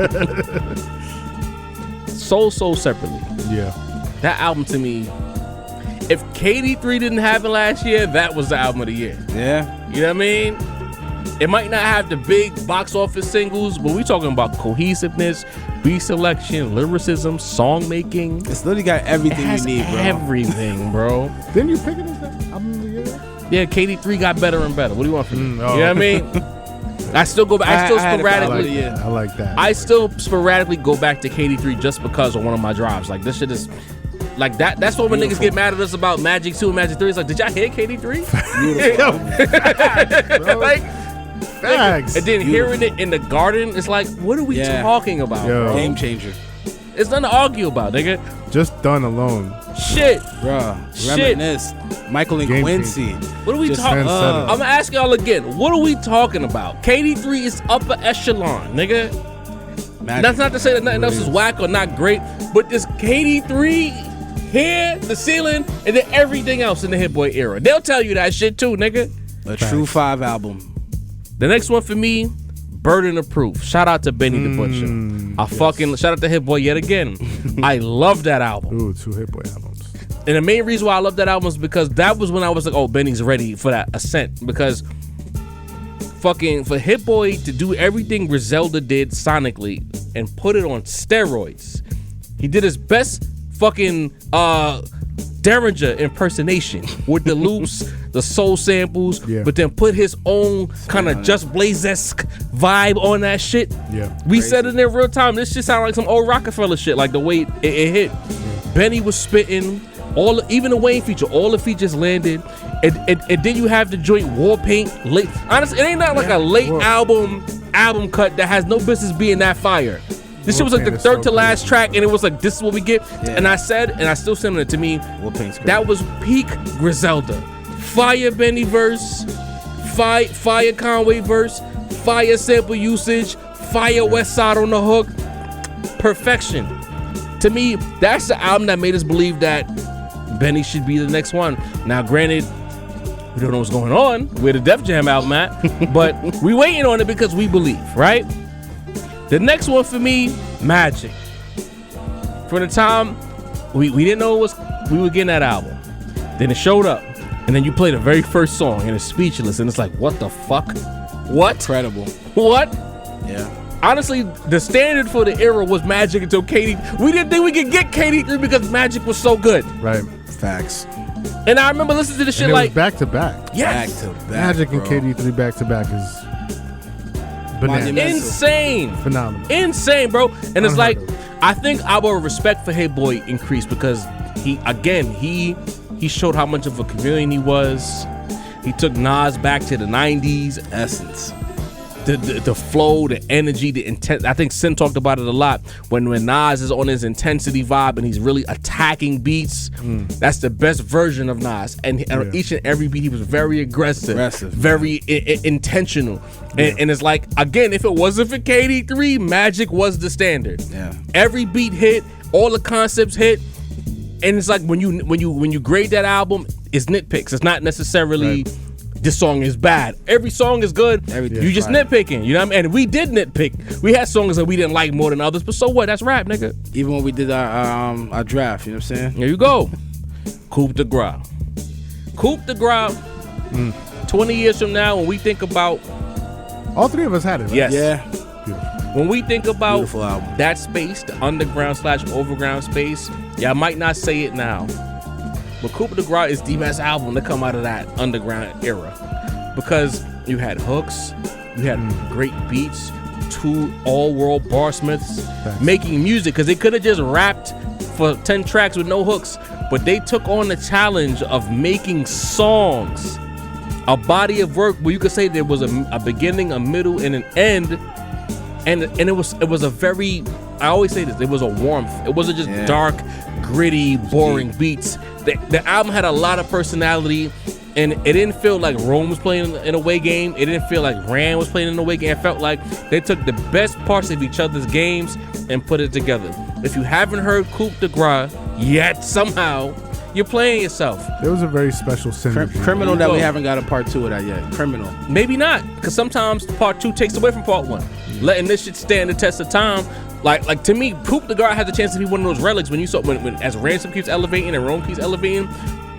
Soul separately. Yeah. That album to me, if KD3 didn't happen last year, that was the album of the year. Yeah. You know what I mean? It might not have the big box office singles, but we talking about cohesiveness, beat selection, lyricism, song making. It's literally got everything It has you need, bro. everything, bro. Didn't you pick it as that album of the year? Yeah, KD3 got better and better. What do you want from me? Oh. You know what I mean? I still go back. I still had it for sporadically. album. I like that. I still sporadically go back to KD3 just because of one of my drives. Like, this shit is like that. That's what when niggas get mad at us about Magic 2 and Magic 3. It's like, did y'all hear KD3? Like, Facts. and then hearing it in the garden, it's like, what are we talking about, Yo. bro? Game changer. It's nothing to argue about, nigga. Just done alone. Shit. Bruh. Shit. Reminisce. Michael and Game Quincy. What are we Just talking? trendsetter. I'm gonna ask y'all again. What are we talking about? KD3 is upper echelon, nigga. Magic. That's not to say that nothing else is whack or not great, but this KD3 here, the ceiling, and then everything else in the Hit Boy era. They'll tell you that shit too, nigga. A true 5 album. The next one for me, Burden of Proof. Shout out to Benny the Butcher. Shout out to Hit Boy yet again. I love that album. Ooh, 2 Hit Boy albums. And the main reason why I love that album is because that was when I was like, oh, Benny's ready for that ascent. Because fucking for Hit Boy to do everything Griselda did sonically and put it on steroids. He did his best fucking Derringer impersonation with the loops, the soul samples, but then put his own kind of Just Blaze-esque vibe on that shit. Yeah. We said it in real time. This shit sounded like some old Rockefeller shit, like the way it hit. Benny was spitting. Even the Wayne feature, all the features landed, and then you have the joint War Paint late. Honestly, it ain't not like a late album cut that has no business being that fire. This shit was like the third to last track, and it was like, this is what we get. Yeah. And I said, and I still send it to me, War Paint's great. that was peak Griselda. Fire Benny verse, fire Conway verse, fire sample usage, fire West Side on the hook, perfection. To me, that's the album that made us believe that Benny should be the next one. Now, granted, we don't know what's going on where the Def Jam album at, but we waiting on it because we believe, right? The next one for me, Magic. From the time we didn't know we were getting that album, then it showed up, and then you play the very first song, and it's speechless, and it's like, what the fuck? What? Incredible. What? Yeah. Honestly, the standard for the era was Magic until KD. We didn't think we could get KD3 because Magic was so good. Right. Facts. And I remember listening to this shit And it like was back to back. yes, Back to back. Magic and bro. KD3 back to back is bananas. Monumental. insane. Phenomenal. Insane, bro. And it's like, Unheard of. I think our respect for Hit Boy increased because he showed how much of a chameleon he was. He took Nas back to the 90s. Essence. the flow, the energy, the intent. I think Sin talked about it a lot when Nas is on his intensity vibe and he's really attacking beats. That's the best version of Nas. And on each and every beat, he was very aggressive. Very intentional. And it's like, again, if it wasn't for KD3, Magic was the standard. Yeah. Every beat hit, all the concepts hit. And it's like when you grade that album, it's nitpicks. It's not necessarily this song is bad. Every song is good. You just nitpicking. You know what I mean? And we did nitpick. We had songs that we didn't like more than others, but so what? That's rap, nigga. Even when we did our draft, you know what I'm saying? There you go. Coup de Grace. Coup de Grace. 20 years from now, when we think about... All three of us had it, right? Yes. Yeah. Beautiful. When we think about Beautiful album. that space, the underground/overground space, I might not say it now, but Coup de Grace is the best album to come out of that underground era, because you had hooks, you had great beats, 2 all-world barsmiths making music, because they could have just rapped for 10 tracks with no hooks, but they took on the challenge of making songs, a body of work where you could say there was a beginning, a middle, and an end. And it was a very, I always say this, it was a warmth. It wasn't just dark, gritty, boring beats. The album had a lot of personality, and it didn't feel like Rome was playing in a away game. It didn't feel like Rand was playing in a away game. It felt like they took the best parts of each other's games and put it together. If you haven't heard Coup de Grace yet, somehow, you're playing yourself. It was a very special synergy. Criminal that we haven't got a part 2 of that yet. Criminal. Maybe not, because sometimes part 2 takes away from part 1. Letting this shit stand the test of time. Like to me, Coup de Grace has a chance to be one of those relics when you saw when as Ransom keeps elevating and Rome keeps elevating,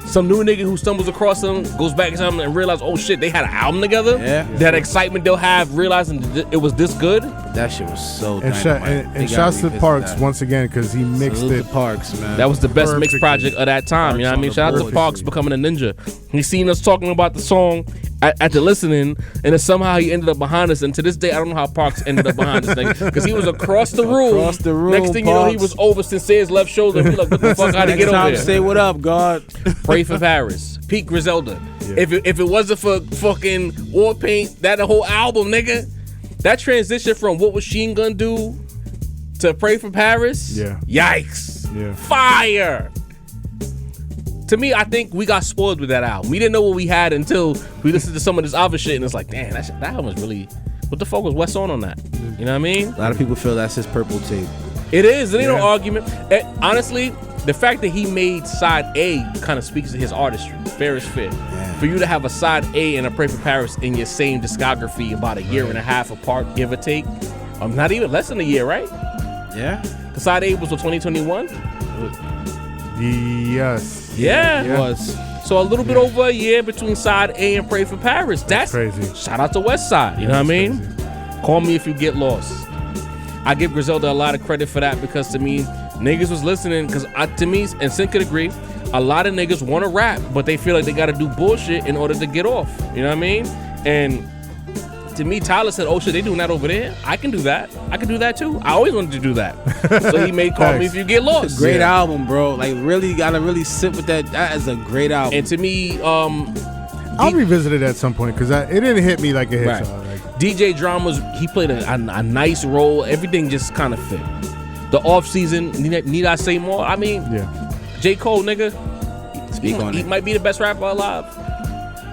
some new nigga who stumbles across them goes back to something and realizes, oh shit, they had an album together. Yeah. That excitement they'll have realizing it was this good. That shit was so And, dynamite. shouts to Parks once again, because he mixed Salute it. to Parks, man. That was the best mix Perfectly. project of that time. You know what I mean? Shout out to Parks becoming a ninja. He seen us talking about the song at the listening, and then somehow he ended up behind us. And to this day, I don't know how Parks ended up behind this thing, because he was across the room. Across the room, Next thing you know, he Parks. was over Sincere's left shoulder. We like, what the fuck? How'd he get Next over time, there? say what up, God. Pray for Paris. Pete Griselda. If it wasn't for fucking War Paint, that whole album, nigga, that transition from What Was Sheen Gonna Do to Pray for Paris, yikes. Yeah. Fire. To me, I think we got spoiled with that album. We didn't know what we had until we listened to some of this other shit, and it's like, damn, that album was really, what the fuck was West on that? You know what I mean? A lot of people feel that's his purple tape. It is. It ain't no argument. Honestly, the fact that he made side A kind of speaks to his artistry. Fair is fair. For you to have a side A and a Pray for Paris in your same discography about a year and a half apart, give or take, not even less than a year, right? Yeah. The side A was for 2021. Yes. Yeah, It was. So a little bit over a year between side A and Pray for Paris. That's crazy. Shout out to West Side. You know what I mean? Crazy. Call me if you get lost. I give Griselda a lot of credit for that, because to me, niggas was listening, because to me, and Sin could agree, a lot of niggas want to rap, but they feel like they got to do bullshit in order to get off. You know what I mean? And to me, Tyler said, oh shit, they doing that over there. I can do that. I can do that too. I always wanted to do that. So he made Call Me If You Get Lost. Great album, bro. Like, really, you gotta really sit with that. That is a great album. And to me, I'll revisit it at some point, because it didn't hit me like it hit right. y'all. Like, DJ Dramas, he played a nice role. Everything just kind of fit. The off season, need I say more? I mean, J. Cole, nigga, he might be the best rapper alive.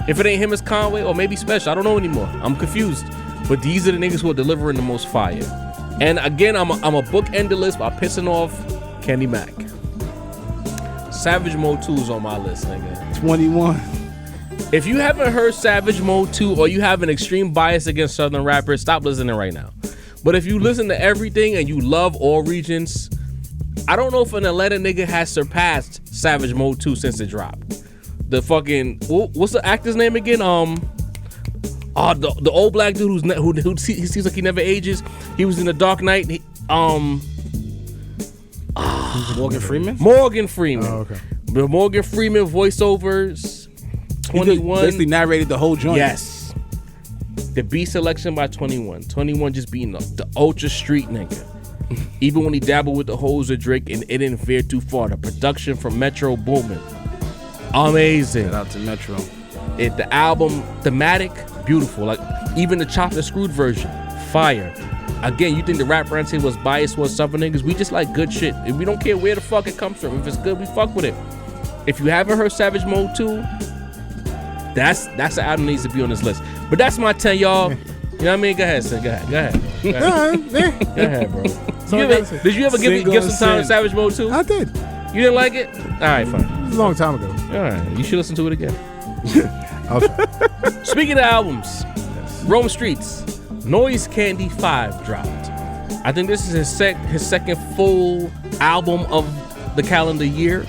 If it ain't him, it's Conway, or maybe Special. I don't know anymore. I'm confused. But these are the niggas who are delivering the most fire. And again, I'm a bookend the list by pissing off Candy Mac. Savage Mode 2 is on my list, nigga. 21. If you haven't heard Savage Mode 2, or you have an extreme bias against Southern rappers, stop listening right now. But if you listen to everything and you love all regions, I don't know if an Atlanta nigga has surpassed Savage Mode 2 since it dropped. The fucking, what's the actor's name again? The old black dude who seems like he never ages. He was in The Dark Knight. Morgan Freeman? Morgan Freeman. oh, okay. The Morgan Freeman voiceovers. 21. Basically narrated the whole joint. Yes. The beat selection by 21. 21 just being the ultra street nigga. Even when he dabbled with the hoes of Drake and it didn't veer too far. The production from Metro booming. Amazing. Shout out to Metro. The album thematic, beautiful. Like even the chopped and screwed version, fire. Again, you think the Rap Roundtable was biased towards Southern niggas? We just like good shit. And we don't care where the fuck it comes from. If it's good, we fuck with it. If you haven't heard Savage Mode 2, that's the album that needs to be on this list. But that's my 10, y'all. You know what I mean? Go ahead, son. Go ahead. Go ahead, bro. Did you ever give some time to Savage Mode 2? I did. You didn't like it? All right, fine. It was a long time ago. All right, you should listen to it again. I'll try. Speaking of albums, Rome Streetz, Noise Candy 5 dropped. I think this is his second full album of the calendar year.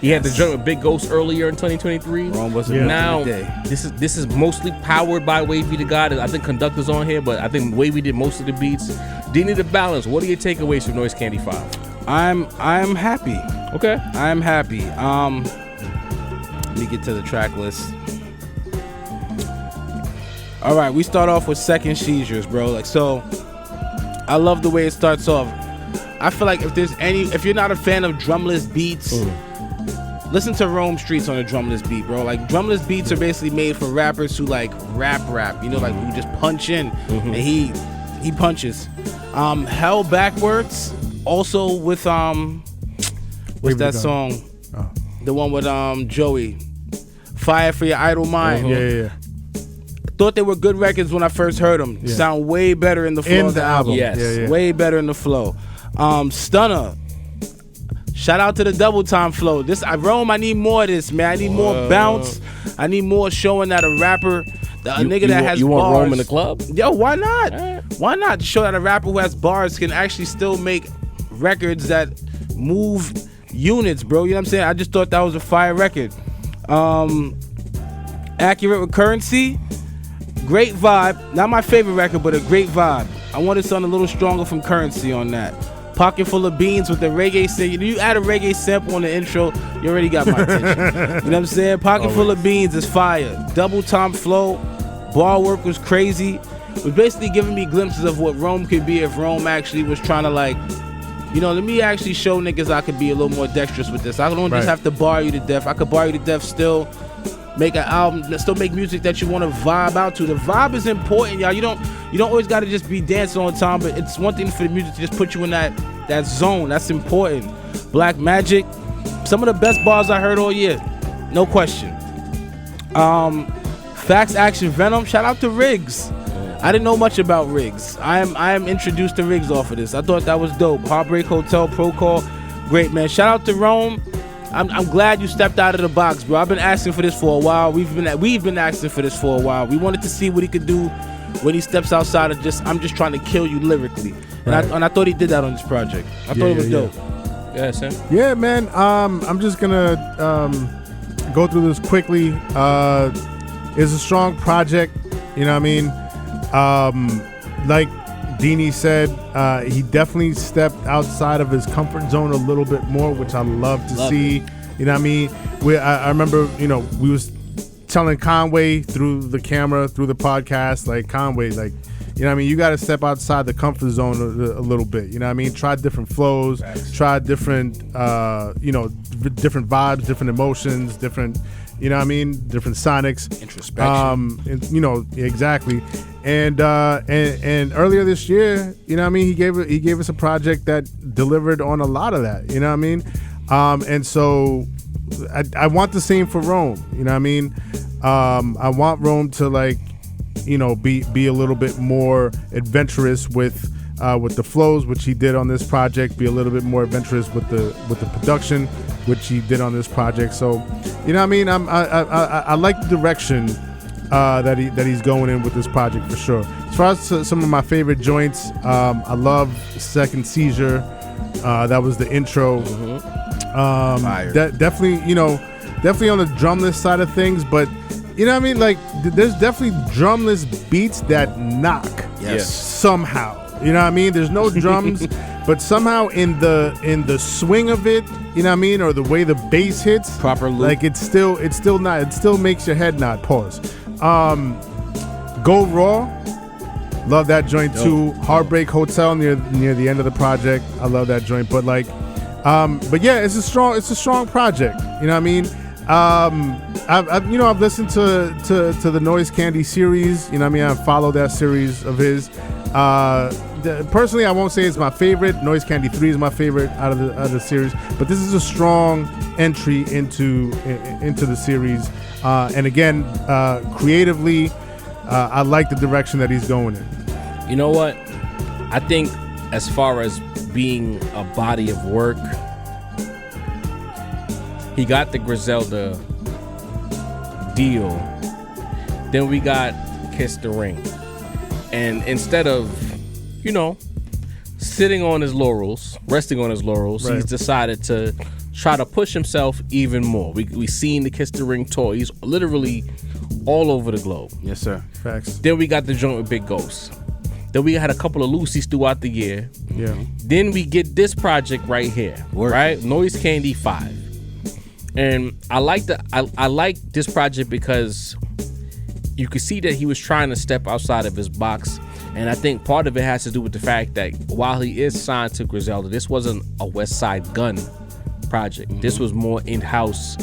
He had the joint with Big Ghost earlier in 2023. Rome wasn't now day. this is mostly powered by Wavy the God. I think Conductor's on here, but I think Wavy did most of the beats. Do you need a balance? What are your takeaways from Noise Candy 5? I'm happy. Okay. I'm happy. Let me get to the track list. All right, we start off with Second Seizures, bro. Like, so I love the way it starts off. I feel like if you're not a fan of drumless beats, listen to Rome Streetz on a drumless beat, bro. Like, drumless beats are basically made for rappers who like rap, you know, like who just punch in, and he punches. Hell Backwards, also with what's that song? Oh. The one with Joey, Fire for Your Idle Mind. Yeah. Thought they were good records when I first heard them. Yeah. Sound way better in the flow. In the album. Yes. Yeah. Way better in the flow. Stunner. Shout out to the double time flow. Rome, I need more of this, man. I need more bounce. I need more showing that a rapper, a nigga that has bars. You want Rome in the club? Yo, why not? Why not show that a rapper who has bars can actually still make records that move units, bro? You know what I'm saying? I just thought that was a fire record. Accurate with Currency. Great vibe. Not my favorite record, but a great vibe. I wanted something a little stronger from Currency on that. Pocket Full of Beans with the reggae sample. You add a reggae sample on the intro, you already got my attention. You know what I'm saying? Pocket Full of Beans is fire. Double time flow. Bar work was crazy. It was basically giving me glimpses of what Rome could be if Rome actually was trying to, like, you know, let me actually show niggas I could be a little more dexterous with this. I don't just have to bar you to death. I could bar you to death, still make an album, still make music that you want to vibe out to. The vibe is important, y'all. You don't always got to just be dancing all the time, but it's one thing for the music to just put you in that zone. That's important. Black Magic, some of the best bars I heard all year, no question. Facts, Action, Venom. Shout out to Riggs. I didn't know much about Riggs. I am introduced to Riggs off of this. I thought that was dope. Heartbreak Hotel, Pro Call, great, man. Shout out to Rome. I'm glad you stepped out of the box, bro. I've been asking for this for a while. We've been asking for this for a while. We wanted to see what he could do when he steps outside of I'm just trying to kill you lyrically. And I thought he did that on this project. I thought it was dope. Yeah, Sam. Yeah, man. I'm just gonna go through this quickly. It's a strong project. You know what I mean? Like Deanie said, he definitely stepped outside of his comfort zone a little bit more, which I love to see. You know what I mean? I remember, you know, we was telling Conway through the camera, through the podcast, like, Conway, like, you know what I mean? You got to step outside the comfort zone a little bit. You know what I mean? Try different flows, try different, different vibes, different emotions, different, you know what I mean? Different sonics. Introspection. You know, exactly. And earlier this year, you know what I mean? He gave us a project that delivered on a lot of that. You know what I mean? And so I want the same for Rome. You know what I mean? I want Rome to, like, you know, be a little bit more adventurous with the flows, which he did on this project. Be a little bit more adventurous with the production, which he did on this project. So, you know what I mean? I like the direction that he's going in with this project for sure. As far as some of my favorite joints, I love Second Seizure. That was the intro. Definitely, you know, definitely on the drumless side of things, but you know what I mean? Like, there's definitely drumless beats that knock somehow. You know what I mean? There's no drums, but somehow in the swing of it, you know what I mean, or the way the bass hits, proper loop. Like, it still makes your head nod. Pause. Go Raw. Love that joint too. Heartbreak Hotel near the end of the project. I love that joint. But like, but yeah, it's a strong project. You know what I mean? I've listened to the Noise Kandy series. You know what I mean? I follow that series of his. Personally, I won't say it's my favorite. Noise Kandy 3 is my favorite out of the series, but this is a strong entry into the series. And again, creatively, I like the direction that he's going in. You know what? I think as far as being a body of work, he got the Griselda deal. Then we got Kiss the Ring. And instead of, sitting on his laurels, resting on his laurels, right, he's decided to try to push himself even more. We seen the Kiss the Ring tour. He's literally all over the globe. Yes, sir. Facts. Then we got the joint with Big Ghost. Then we had a couple of Lucy's throughout the year. Yeah. Then we get this project right here, right? Noise Kandy 5. And I like this project because you could see that he was trying to step outside of his box. And I think part of it has to do with the fact that while he is signed to Griselda, this wasn't a West Side Gun project. Mm-hmm. This was more in-house.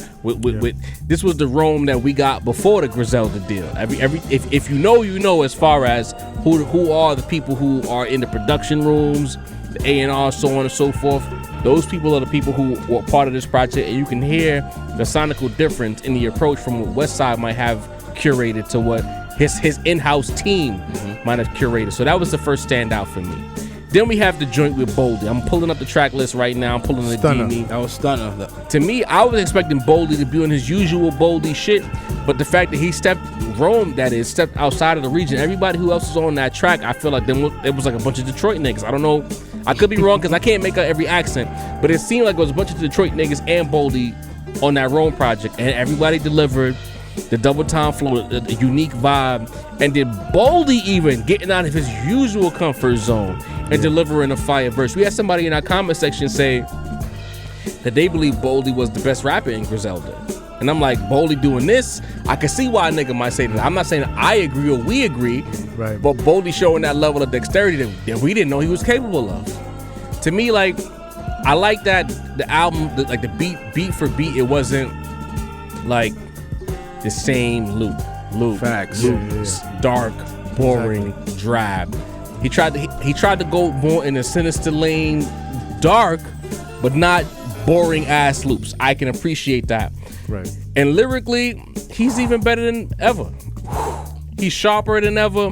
This was the Rome that we got before the Griselda deal. If you know as far as who are the people who are in the production rooms, the A&R, so on and so forth. Those people are the people who were part of this project, and you can hear the sonical difference in the approach from what West Side might have curated to what his in-house team might have curated. So that was the first standout for me. Then we have the joint with Boldy. I'm pulling up the track list right now. I'm pulling the DME. That was stunner. To me, I was expecting Boldy to be on his usual Boldy shit, but the fact that he stepped outside of the region, everybody who else was on that track, I feel like it was like a bunch of Detroit niggas. I don't know. I could be wrong because I can't make out every accent, but it seemed like it was a bunch of Detroit niggas and Boldy on that Rome project, and everybody delivered the double time flow, the unique vibe, and then Boldy even getting out of his usual comfort zone and delivering a fire verse. We had somebody in our comment section say that they believe Boldy was the best rapper in Griselda. And I'm like, Boldy doing this, I can see why a nigga might say that. I'm not saying I agree or we agree, right, but Boldy showing that level of dexterity that we didn't know he was capable of. To me, like, I like that the album, like the beat for beat, it wasn't like the same loop. Facts. Loops, dark, boring, drab. He tried to go more in a sinister lane, dark, but not boring ass loops. I can appreciate that. Right. And lyrically, he's even better than ever. He's sharper than ever.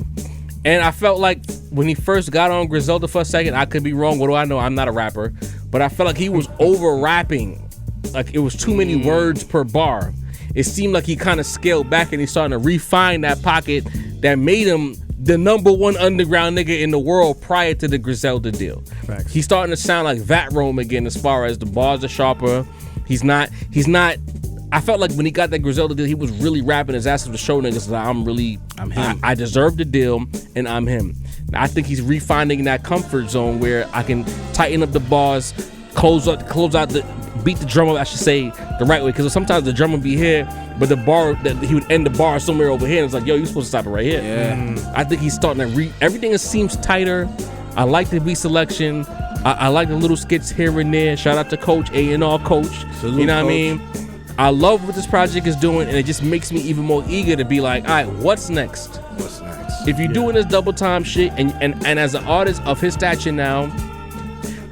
And I felt like when he first got on Griselda for a second, I could be wrong. What do I know? I'm not a rapper. But I felt like he was over rapping. Like it was too many words per bar. It seemed like he kind of scaled back and he's starting to refine that pocket that made him the #1 underground nigga in the world prior to the Griselda deal. Facts. He's starting to sound like that Rome again as far as the bars are sharper. He's not I felt like when he got that Griselda deal, he was really rapping his ass off to show niggas that I'm him. I deserve the deal and I'm him. Now, I think he's refining that comfort zone where I can tighten up the bars, close out beat the drum up, I should say, the right way, because sometimes the drum would be here, but the bar that he would end the bar somewhere over here, and it's like, yo, you're supposed to stop it right here. Yeah. I think he's starting to everything seems tighter. I like the beat selection. I like the little skits here and there. Shout out to Coach A&R Coach. Salute, you know what Coach. I mean? I love what this project is doing, and it just makes me even more eager to be like, all right, what's next? What's next? If you're doing this double time shit, and as an artist of his stature now,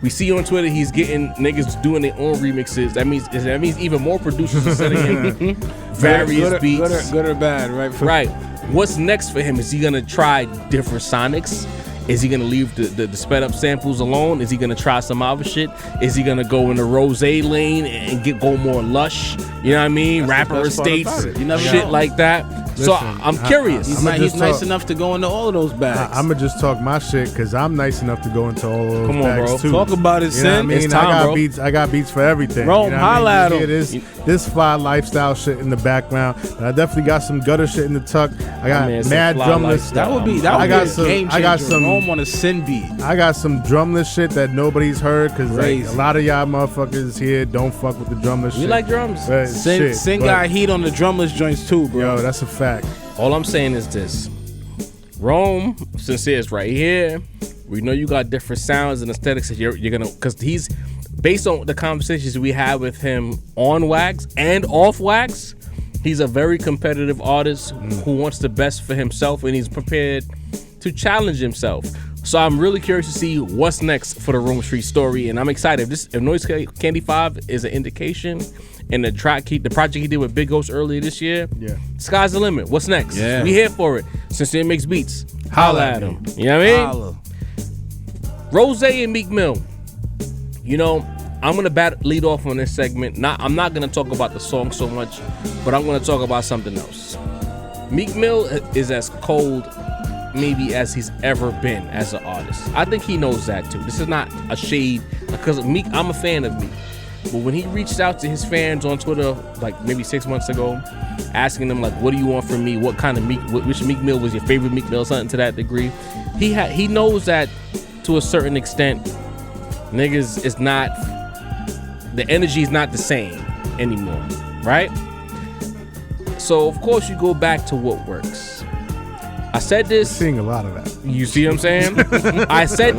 we see on Twitter he's getting niggas doing their own remixes. That means even more producers are setting in various beats. Good or bad, right? Right. What's next for him? Is he gonna try different sonics? Is he gonna leave the sped up samples alone? Is he gonna try some other shit? Is he gonna go in the rose lane and go more lush? You know what I mean? That's the Rapper best part estates, about it. You never shit know. like that. So I'm curious. He's nice enough to go into all of those bags. I'm gonna just talk my shit because I'm nice enough to go into all of those Come on, bags bro. too. Talk about it, You know what I Sin. mean? It's time, bro. I got beats for everything. Rome, you know what I mean? holla at You him. hear this fly lifestyle shit in the background, but I definitely got some gutter shit in the tuck. I got Man, some mad fly drumless. lifestyle. That would be I got a some- game changer. I got some- Rome on a Sin beat. I got some drumless shit that nobody's heard because like, Crazy. a lot of y'all motherfuckers here don't fuck with the drumless shit. We like drums. But shit, Sin but, got heat on the drumless joints too, bro. Yo, that's a fact. All I'm saying is this. Rome, since it's right here, we know you got different sounds and aesthetics that you're gonna, because based on the conversations we had with him on wax and off wax, he's a very competitive artist who wants the best for himself, and he's prepared to challenge himself. So I'm really curious to see what's next for the Rome Street story, and I'm excited. If Noise Candy 5 is an indication, and the project he did with Big Ghost earlier this year, sky's the limit. What's next? Yeah. We here for it. Sincere Makes Beats. Holla at him. You know what I mean? Holla. Rose and Meek Mill. You know, I'm gonna lead off on this segment. I'm not gonna talk about the song so much, but I'm gonna talk about something else. Meek Mill is as cold maybe as he's ever been as an artist. I think he knows that too. This is not a shade, because Meek, I'm a fan of Meek. But when he reached out to his fans on Twitter, like maybe 6 months ago, asking them like, what do you want from me? What kind of Meek, which Meek Mill was your favorite Meek Mill, something to that degree. He knows that to a certain extent, niggas is not, the energy is not the same anymore, right? So of course you go back to what works. I said this. Seeing a lot of that. You see what I'm saying? I said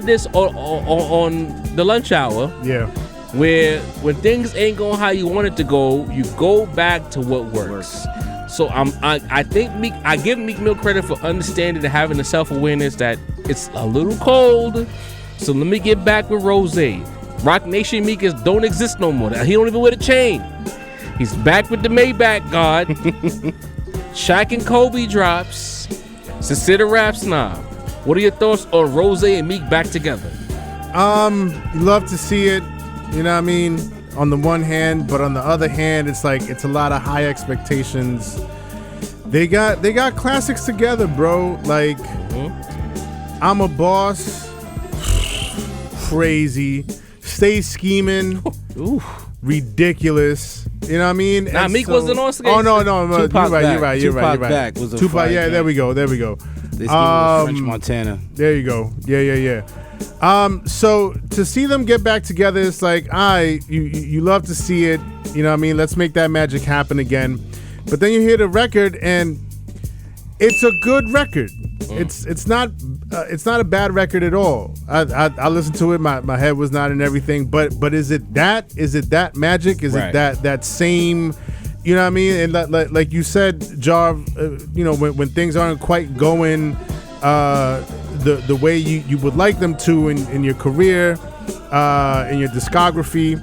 this on the lunch hour. Yeah. Where when things ain't going how you want it to go, you go back to what works. So I think I give Meek Mill credit for understanding and having the self-awareness that it's a little cold. So let me get back with Rose. Rock Nation Meek don't exist no more. He don't even wear the chain. He's back with the Mailbag God. Shaq and Kobe drops. Sincere the Rap Snob. What are your thoughts on Rose and Meek back together? You love to see it, you know what I mean, on the one hand, but on the other hand, it's like it's a lot of high expectations. They got classics together, bro. Like I'm a Boss, crazy, Stay Scheming, ridiculous. You know what I mean? Nah, Meek wasn't on Skate. Oh no, Tupac you're right. Tupac back was a Tupac, fire yeah, game. there we go. They scheme with French Montana. There you go. Yeah. So to see them get back together, it's like, you love to see it. You know what I mean? Let's make that magic happen again. But then you hear the record, and it's a good record. It's not a bad record at all. I listened to it. My head was not in everything. But is it that? Is it that magic? Is it that same? You know what I mean? And like you said, Jarv, you know, when things aren't quite going the way you would like them to in your career, in your discography,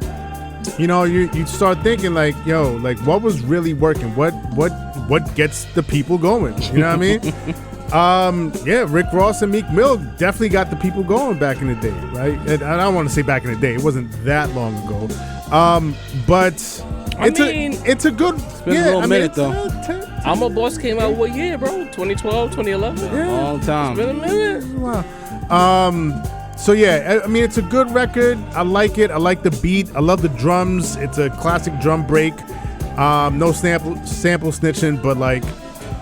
you know, you start thinking like, yo, like what was really working? What gets the people going? You know what I mean? Yeah, Rick Ross and Meek Mill definitely got the people going back in the day, right? And I don't want to say back in the day; it wasn't that long ago. But it's a good. It's been a little minute though. I'm a Boss came out what year, bro? 2012, 2011. Yeah. Long time. It's been a minute. Wow. So yeah, I mean, it's a good record. I like it. I like the beat. I love the drums. It's a classic drum break. No sample snitching, but like,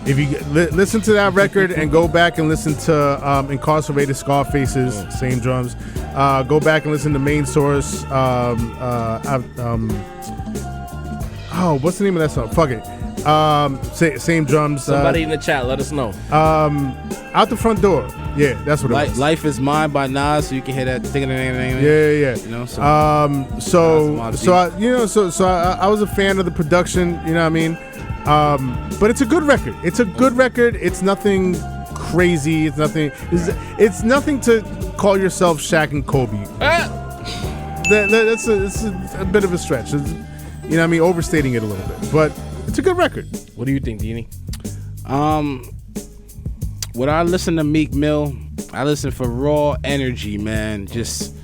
if you listen to that record and go back and listen to Incarcerated Scarface's same drums, go back and listen to Main Source. What's the name of that song? Fuck it. Same drums. Somebody in the chat, let us know. Out the Front Door. Yeah, that's what it was. Life is Mine by Nas, so you can hear that. Yeah. You know, so I was a fan of the production. You know what I mean? But it's a good record. It's nothing crazy. It's nothing to call yourself Shaq and Kobe. That's a bit of a stretch. You know what I mean? Overstating it a little bit. But it's a good record. What do you think, Deanie? When I listen to Meek Mill, I listen for raw energy, man. Just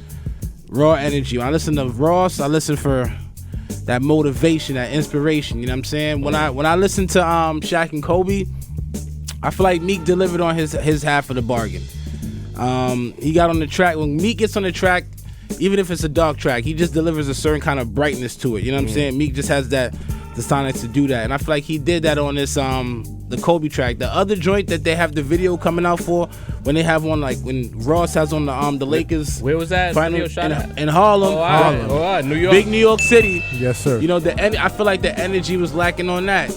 raw energy. When I listen to Ross, I listen for that motivation, that inspiration. You know what I'm saying? When I listen to Shaq and Kobe, I feel like Meek delivered on his half of the bargain. He got on the track. When Meek gets on the track, even if it's a dark track, he just delivers a certain kind of brightness to it. You know what I'm saying? Meek just has the sonics to do that, and I feel like he did that on this the Kobe track. The other joint that they have the video coming out for, when they have one, like when Ross has on the Lakers. Where was that video shot in Harlem? Harlem. New York. Big New York City. Yes, sir. You know, I feel like the energy was lacking on that.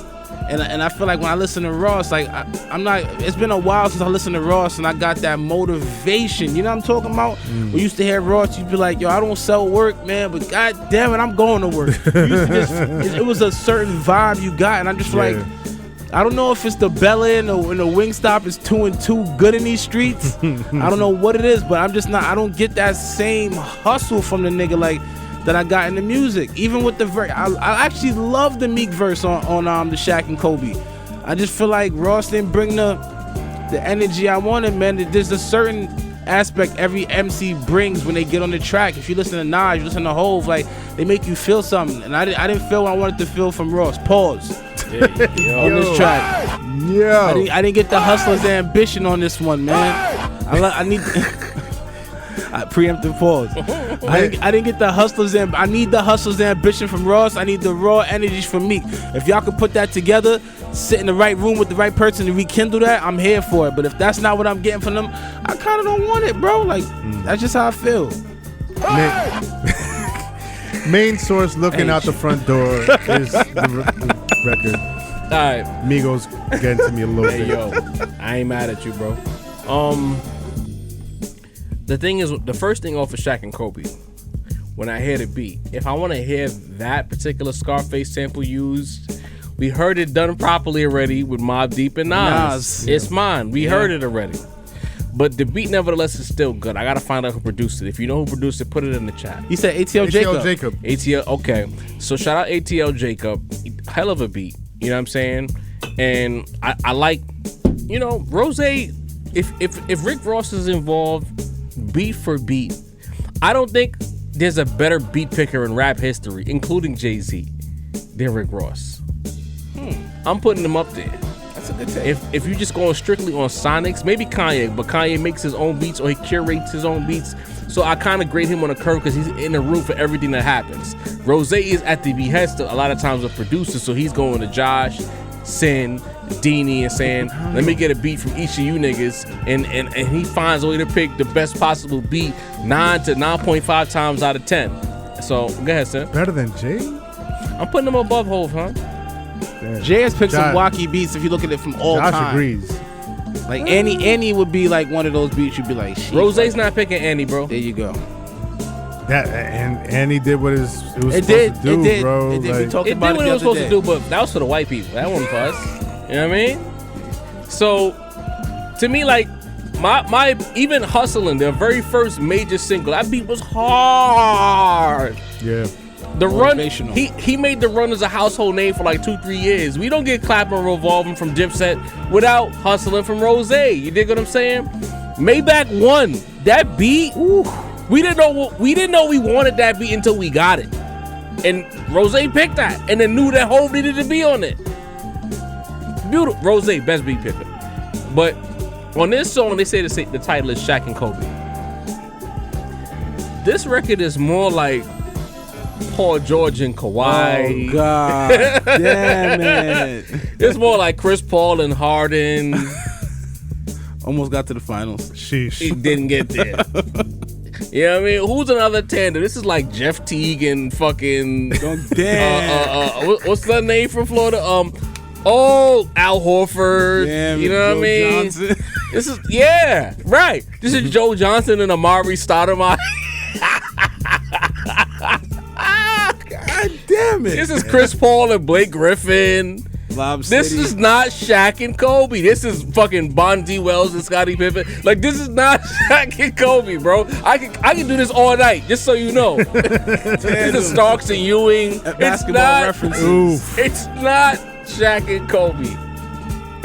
And I feel like when I listen to Ross, like I'm not. It's been a while since I listened to Ross, and I got that motivation. You know what I'm talking about? We used to hear Ross, you'd be like, "Yo, I don't sell work, man, but god damn it, I'm going to work." It was a certain vibe you got, and I'm just like, I don't know if it's the Bella and the Wingstop is 2 and 2 good in these streets. I don't know what it is, but I'm just not. I don't get that same hustle from the nigga like that I got in the music. Even with the verse, I actually love the Meek verse on the Shaq and Kobe. I just feel like Ross didn't bring the energy I wanted, man. There's a certain aspect every MC brings when they get on the track. If you listen to Nas, you listen to Hove, like they make you feel something, and I didn't feel what I wanted to feel from Ross. Pause. On this track. I didn't get the hustler's ambition on this one, man. I need. Preemptive pause. I didn't get the hustlers and I need the hustlers ambition from Ross. I need the raw energies from Meek. If y'all could put that together, sit in the right room with the right person to rekindle that, I'm here for it. But if that's not what I'm getting from them, I kind of don't want it, bro. Like that's just how I feel. Main source looking out the front door is the record. All right, Migos getting to me a little bit. Yo, I ain't mad at you, bro. The thing is, the first thing off of Shaq and Kobe, when I hear the beat, if I want to hear that particular Scarface sample used, we heard it done properly already with Mobb Deep and Nas. It's mine. We heard it already. But the beat, nevertheless, is still good. I got to find out who produced it. If you know who produced it, put it in the chat. He said ATL Jacob. ATL, okay. So shout out ATL Jacob. Hell of a beat. You know what I'm saying? And I like, you know, Rose, if Rick Ross is involved, beat for beat, I don't think there's a better beat picker in rap history, including Jay-Z, than Rick Ross. I'm putting him up there. That's a good take. If you're just going strictly on Sonics, maybe Kanye, but Kanye makes his own beats or he curates his own beats. So I kind of grade him on a curve because he's in the room for everything that happens. Rose is at the behest a lot of times of producers, so he's going to Josh, Sin, Deanie, and saying, let me get a beat from each of you niggas, and he finds a way to pick the best possible beat 9 to 9.5 times out of 10. So go ahead, Sin. Better than Jay? I'm putting him above Hove, huh? Damn. Jay has picked some wacky beats if you look at it from all Josh time. agrees. Like Annie would be like one of those beats you'd be like, shit. Rose's not picking Annie, bro. There you go. That and he did what it was supposed to do, bro. It did. Like, We talked It about did what it it was the other supposed to day. do, but that was for the white people. That wasn't for us. You know what I mean? So, to me, like, my even Hustling, the very first major single, that beat was hard. yeah. The run, Motivational. he made the run as a household name for like 2-3 years. We don't get Clapping Revolving from Dipset without Hustling from Rose. You dig what I'm saying? Mailbag won. That beat, we didn't know we wanted that beat until we got it. And Rose picked that and then knew that Hov needed to be on it. Beautiful. Rose, best beat picker. But on this song, they say the title is Shaq and Kobe. This record is more like Paul George and Kawhi. Oh, God. Damn it. It's more like Chris Paul and Harden. Almost got to the finals. Sheesh. He didn't get there. You know what I mean? Who's another tandem? This is like Jeff Teague and fucking Damn. what's the name from Florida? Al Horford. Damn, you know what I mean? Johnson. This is right. This is Joe Johnson and Amari Stoudemire. God damn it. This is Chris Paul and Blake Griffin. Lob This City. is not Shaq and Kobe. This is fucking Bondi Wells and Scottie Pippen. Like, this is not Shaq and Kobe, bro. I can do this all night, just so you know. This is Starks and Ewing. Basketball references. Oof. It's not Shaq and Kobe.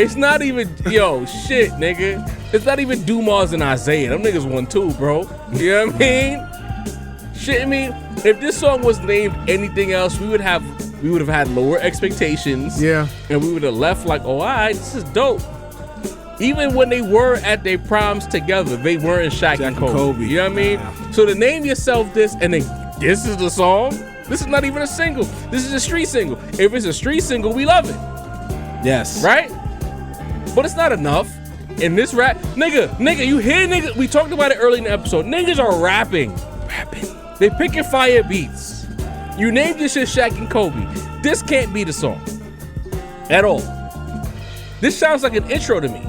It's not even, shit, nigga. It's not even Dumas and Isaiah. Them niggas won too, bro. You know what I mean? Shit, I mean, if this song was named anything else, we would have had lower expectations. Yeah. And we would have left like, oh, all right, this is dope. Even when they were at their primes together, they weren't Shaq and Kobe. You know what I mean? So to name yourself this and then this is the song, this is not even a single. This is a street single. If it's a street single, we love it. Yes. Right? But it's not enough. In this rap, nigga, you hear nigga, we talked about it early in the episode. Niggas are rapping. They picking fire beats. You named this shit Shaq and Kobe. This can't be the song. At all. This sounds like an intro to me.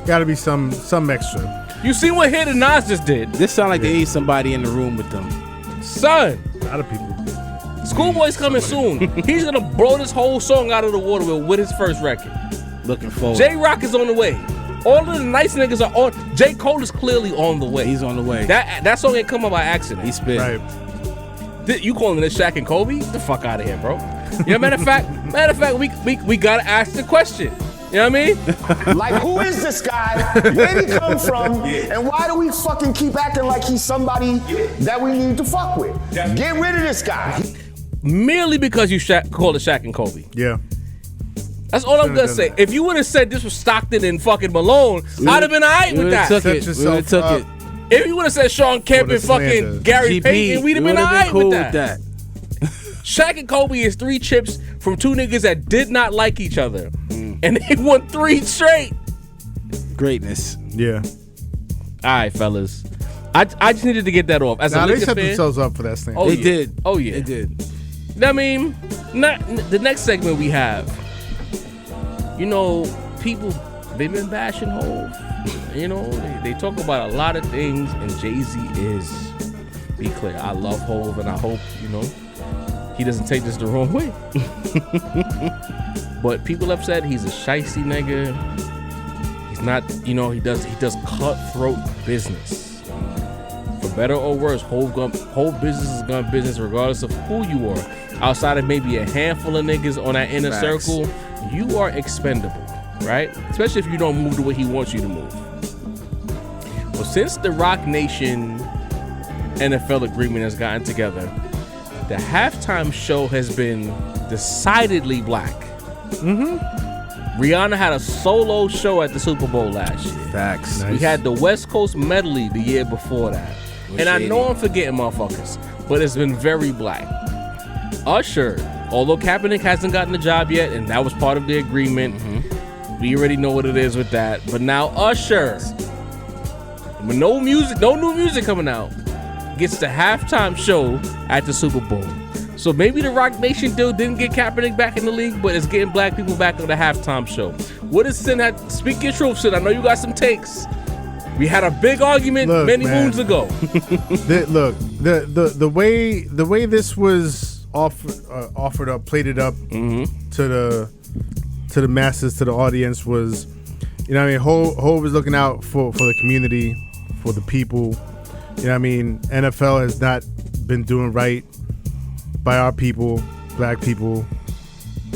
Gotta be some extra. You see what Hit and Nas just did? This sound like they need somebody in the room with them. Son, A lot of people. Schoolboy's coming soon. He's gonna blow this whole song out of the water with his first record. Looking forward. J-Rock is on the way. All of the nice niggas are on. J. Cole is clearly on the way. He's on the way. That song ain't come up by accident. He spit. Right. You calling this Shaq and Kobe? Get the fuck out of here, bro. You know, matter of fact, we gotta ask the question. You know what I mean? Like, who is this guy? Where did he come from? And why do we fucking keep acting like he's somebody that we need to fuck with? Get rid of this guy. Merely because you called it Shaq and Kobe. Yeah. That's all I'm gonna say. If you would have said this was Stockton and fucking Malone, I'd have been alright with that. Took Set it. We yourself would've took up. it. If you would have said Sean Kemp For and the fucking slander. Gary GP, Payton, we'd have been we would've alright cool with that. Shaq and Kobe is 3 chips from 2 niggas that did not like each other. And they won 3 straight. Greatness. Yeah. All right, fellas. I just needed to get that off. As Now a they Lakers set fan, themselves up for that thing. Oh, They yeah. did. Oh, yeah. They did. I mean, the next segment we have, you know, people, they've been bashing Hov. You know, they talk about a lot of things, and Jay-Z is, be clear, I love Hov, and I hope, you know, he doesn't take this the wrong way. But people have said he's a shiesty nigga. He's not, you know, he does cutthroat business. For better or worse, Hov business is gun business regardless of who you are. Outside of maybe a handful of niggas on that inner Facts. circle, you are expendable, right? Especially if you don't move the way he wants you to move. Well, since the Rock Nation NFL agreement has gotten together, the halftime show has been decidedly black. Rihanna had a solo show at the Super Bowl last year. Facts. We had the West Coast medley the year before that. And I know I'm forgetting motherfuckers, but it's been very black. Usher, although Kaepernick hasn't gotten the job yet, and that was part of the agreement, we already know what it is with that. But now Usher, with no new music coming out, gets the halftime show at the Super Bowl. So maybe the Rock Nation deal didn't get Kaepernick back in the league, but it's getting black people back on the halftime show. What is Sin had? Speak your truth, Sin. I know you got some takes. We had a big argument many moons ago. The way this was offered up, plated up to the masses, to the audience was, you know what I mean, Hov is looking out for the community, for the people. You know what I mean? NFL has not been doing right by our people, black people,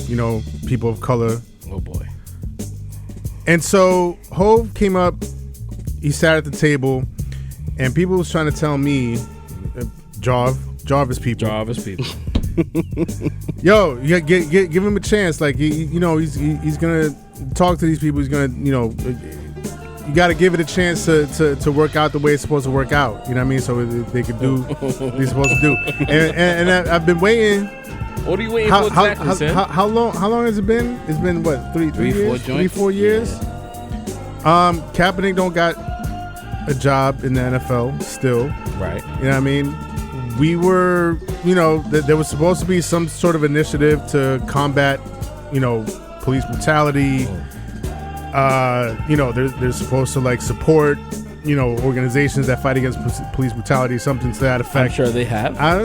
you know, people of color. Oh boy. And so Hov came up, he sat at the table, and people was trying to tell me, Jarvis people. Yo, you give him a chance. Like, you know, he's gonna talk to these people. He's gonna, you know, you got to give it a chance to work out the way it's supposed to work out. You know what I mean? So they could do what they're supposed to do. And I've been waiting. What are you waiting for exactly, Sam? How long has it been? It's been what, 3 years? 3-4 years. Kaepernick don't got a job in the NFL still. Right. You know what I mean? We were, you know, there was supposed to be some sort of initiative to combat, you know, police brutality. You know, they're supposed to like support, you know, organizations that fight against police brutality, something to that effect. I'm sure they have. I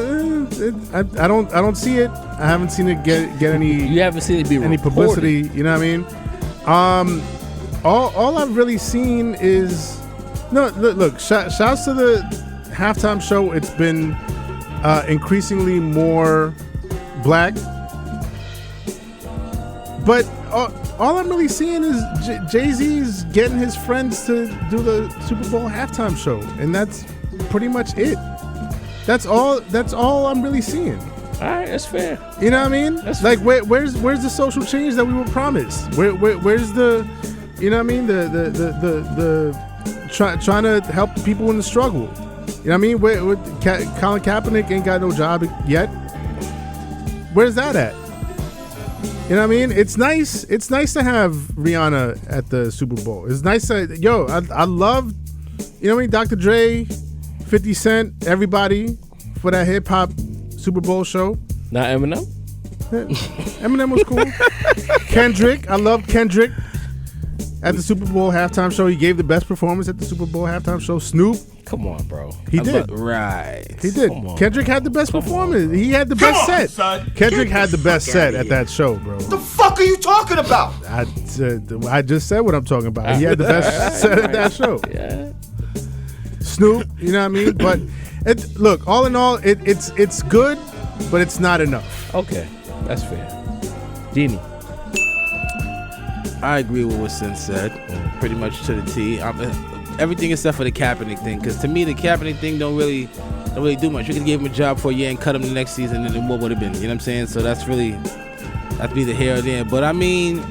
don't see it. I haven't seen it get any. You haven't seen it be any reported. publicity. You know what I mean? All I've really seen is look. Shouts to the halftime show. It's been increasingly more black, but all I'm really seeing is Jay-Z's getting his friends to do the Super Bowl halftime show, and that's pretty much it. That's all I'm really seeing. All right, that's fair. You know what I mean? That's like where's the social change that we were promised? Where's the, you know what I mean? The trying to help the people in the struggle. You know what I mean? Colin Kaepernick ain't got no job yet. Where's that at? You know what I mean? It's nice. It's nice to have Rihanna at the Super Bowl. It's nice to, I love, you know what I mean? Dr. Dre, 50 Cent, everybody for that hip hop Super Bowl show. Not Eminem? Eminem was cool. Kendrick, I love Kendrick. At the Super Bowl halftime show, he gave the best performance at the Super Bowl halftime show. Snoop, Come on, bro. he did. Right. He did. Come on, Kendrick had the best performance. He had the best set. son. Kendrick had the best set at that show, bro. The fuck are you talking about? I just said what I'm talking about. He had the best set at that show. Yeah. Snoop, you know what I mean? But look, all in all, it's good, but it's not enough. Okay, that's fair. Dini. I agree with what Sin said, pretty much to the T. Everything except for the Kaepernick thing, because to me the Kaepernick thing don't really do much. You could give him a job for a year and cut him the next season, and then what would have been? You know what I'm saying? So that's neither here or there. But I mean,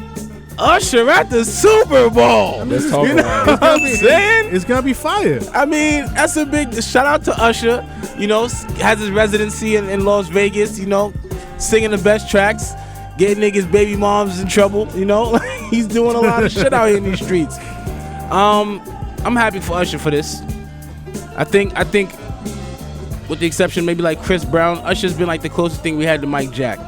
Usher at the Super Bowl. Let's talk You know about what I'm saying? It's gonna be fire. I mean, that's a big shout out to Usher. You know, has his residency in Las Vegas. You know, singing the best tracks, getting niggas' baby moms in trouble. You know, he's doing a lot of shit out here in these streets. I'm happy for Usher for this. I think, with the exception maybe like Chris Brown, Usher's been like the closest thing we had to Mike Jack.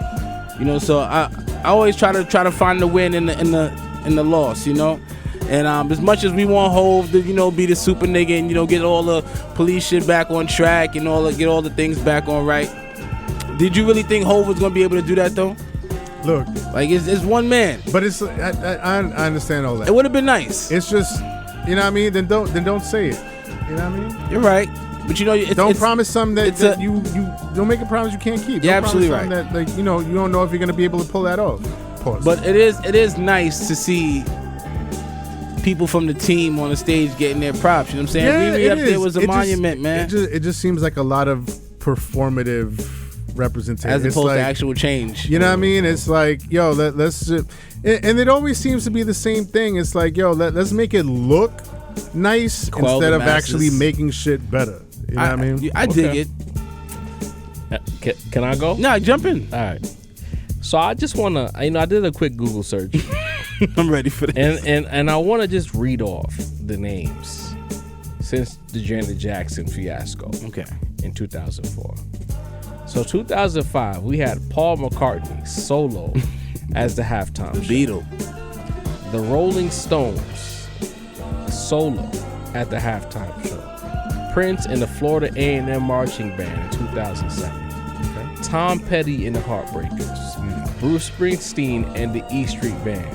You know, so I always try to find the win in the loss. You know. And as much as we want Hov to, you know, be the super nigga and, you know, get all the police shit back on track and get all the things back on right, did you really think Hov was gonna be able to do that though? Look, like it's one man. but it's I understand all that. It would have been nice. It's just, you know what I mean. Then don't say it. You know what I mean. You're right, but you know, Don't promise something that you don't make a promise you can't keep. You're Don't absolutely promise something that, like, you know, you don't know if you're gonna be able to pull that off. Pause. But it is nice to see people from the team on the stage getting their props. You know what I'm saying? Yeah, Riri it up is. there was a It just- monument, man. It just seems like a lot of performative representation. As It's opposed like, to actual change. You know what I mean? It's like, yo, let's just, and it always seems to be the same thing. It's like, yo, let's make it look nice Quell instead the of masses. actually making shit better. You know what I mean? I dig it. Can I go? Nah, jump in. All right. So I just want to, I did a quick Google search. I'm ready for this. and I want to just read off the names since the Janet Jackson fiasco. Okay. In 2004. So 2005, we had Paul McCartney solo as the halftime show. Beatle. The Rolling Stones solo at the halftime show. Prince and the Florida A&M Marching Band in 2007. Okay. Tom Petty and the Heartbreakers. Bruce Springsteen and the E Street Band.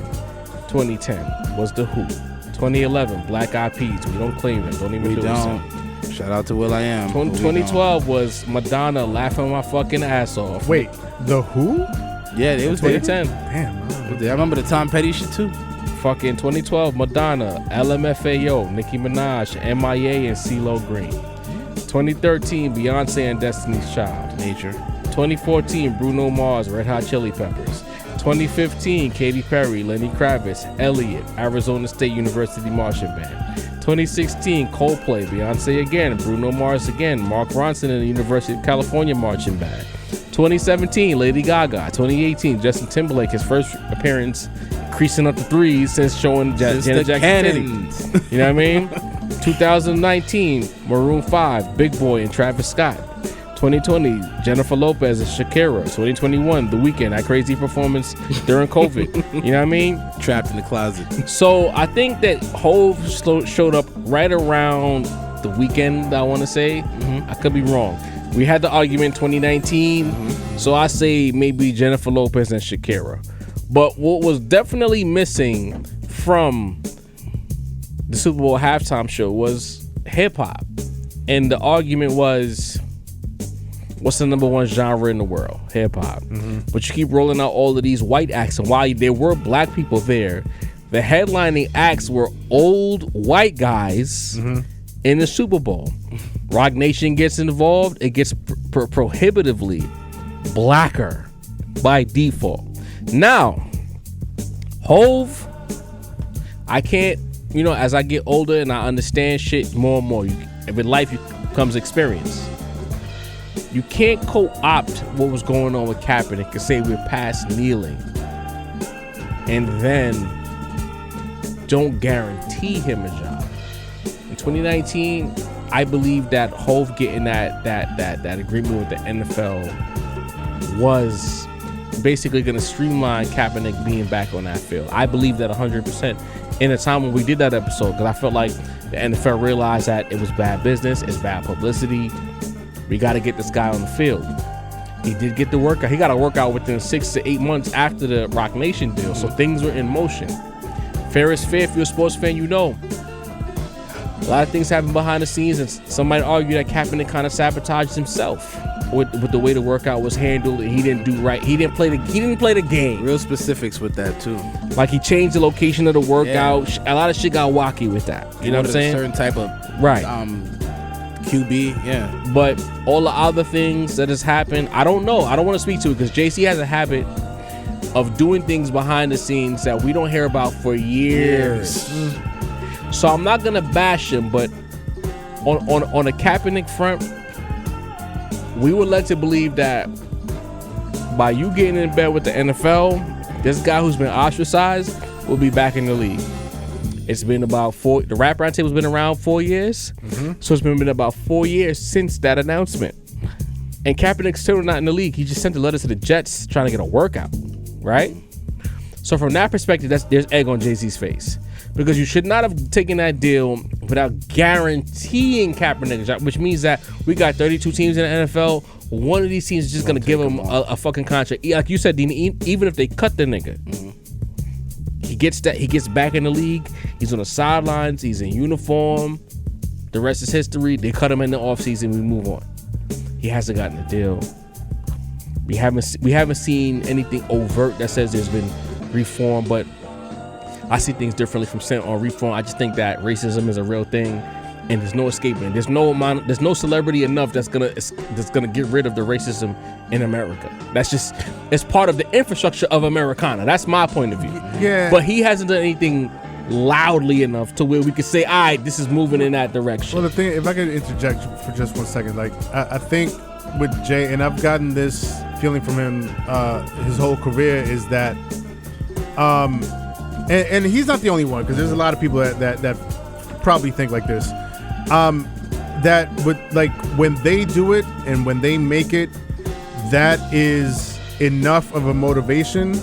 2010 was The Who. 2011, Black Eyed Peas. We don't claim them. Don't even We do don't. it. Shout out to Will I Am. 2012 was Madonna laughing my fucking ass off. Wait, The Who? Yeah, they was there. 2010. Damn, man. I remember the Tom Petty shit too. Fucking 2012, Madonna, LMFAO, Nicki Minaj, MIA, and CeeLo Green. 2013, Beyonce and Destiny's Child. Nature. 2014, Bruno Mars, Red Hot Chili Peppers. 2015, Katy Perry, Lenny Kravitz, Elliott, Arizona State University Marching Band. 2016, Coldplay, Beyonce again, Bruno Mars again, Mark Ronson and the University of California Marching Band. 2017, Lady Gaga. 2018, Justin Timberlake, his first appearance creasing up the threes since showing Janet Jackson titty. You know what I mean? 2019, Maroon 5, Big Boy and Travis Scott. 2020, Jennifer Lopez and Shakira. 2021, The Weeknd, that crazy performance during COVID. You know what I mean? Trapped in the closet. So I think that Hov showed up right around the weekend, I want to say. I could be wrong. We had the argument 2019, so I say maybe Jennifer Lopez and Shakira. But what was definitely missing from the Super Bowl halftime show was hip hop. And the argument was, what's the number one genre in the world? Hip hop. But you keep rolling out all of these white acts, and while there were black people there, the headlining acts were old white guys in the Super Bowl. Rock Nation gets involved, it gets prohibitively blacker by default. Now, Hov, I can't, as I get older and I understand shit more and more, with life comes experience. You can't co-opt what was going on with Kaepernick and say we're past kneeling and then don't guarantee him a job. In 2019, I believe that Hov getting that agreement with the NFL was basically going to streamline Kaepernick being back on that field. I believe that 100% in a time when we did that episode, because I felt like the NFL realized that it was bad business, it's bad publicity. We got to get this guy on the field. He did get the workout. He got a workout within 6 to 8 months after the Rock Nation deal, so things were in motion. Fair is fair. If you're a sports fan, you know. A lot of things happen behind the scenes, and some might argue that Kaepernick kind of sabotaged himself with the way the workout was handled. And he didn't do right. He didn't play the game. Real specifics with that too. Like he changed the location of the workout. A lot of shit got wacky with that. You know what I'm saying? A certain type of QB. Yeah. But all the other things that has happened, I don't know. I don't want to speak to it because JC has a habit of doing things behind the scenes that we don't hear about for years. So I'm not gonna bash him, but on a Kaepernick front, we were led to believe that by you getting in bed with the NFL, this guy who's been ostracized will be back in the league. It's been about the Rap Roundtable's been around 4 years. So it's been about 4 years since that announcement. And Kaepernick's still not in the league. He just sent a letter to the Jets trying to get a workout, right? So from that perspective, there's egg on Jay-Z's face. Because you should not have taken that deal without guaranteeing Kaepernick a job, which means that we got 32 teams in the NFL. One of these teams is just going to give him a fucking contract. Like you said, Dean, even if they cut the nigga, he gets back in the league. He's on the sidelines. He's in uniform. The rest is history. They cut him in the offseason. We move on. He hasn't gotten a deal. We haven't seen anything overt that says there's been reform, but I see things differently from Cent on reform. I just think that racism is a real thing, and there's no escaping. There's no celebrity enough that's gonna get rid of the racism in America. It's part of the infrastructure of Americana. That's my point of view. Yeah. But he hasn't done anything loudly enough to where we could say, all right, this is moving in that direction. Well, the thing, if I could interject for just 1 second, like I think with Jay, and I've gotten this feeling from him his whole career, is that and he's not the only one, because there's a lot of people that probably think like this, that would, like, when they do it and when they make it, that is enough of a motivation,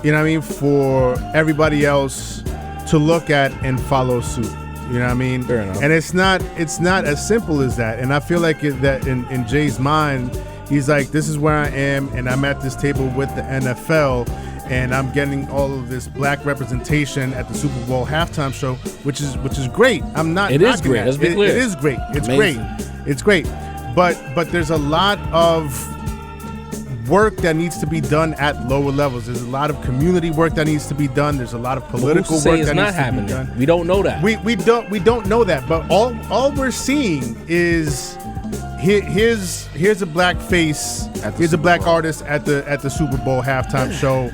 you know what I mean, for everybody else to look at and follow suit. You know what I mean? Fair enough. And it's not as simple as that. And I feel like that in Jay's mind, he's like, this is where I am, and I'm at this table with the NFL, and I'm getting all of this black representation at the Super Bowl halftime show, which is great. I'm not. It is great. Let's be clear. It is great. It's amazing. great. It's great. But there's a lot of work that needs to be done at lower levels. There's a lot of community work that needs to be done. There's a lot of political work that needs to be done. We don't know that. We don't know that. But all we're seeing is here's a black face. Here's a black artist at the Super Bowl halftime show.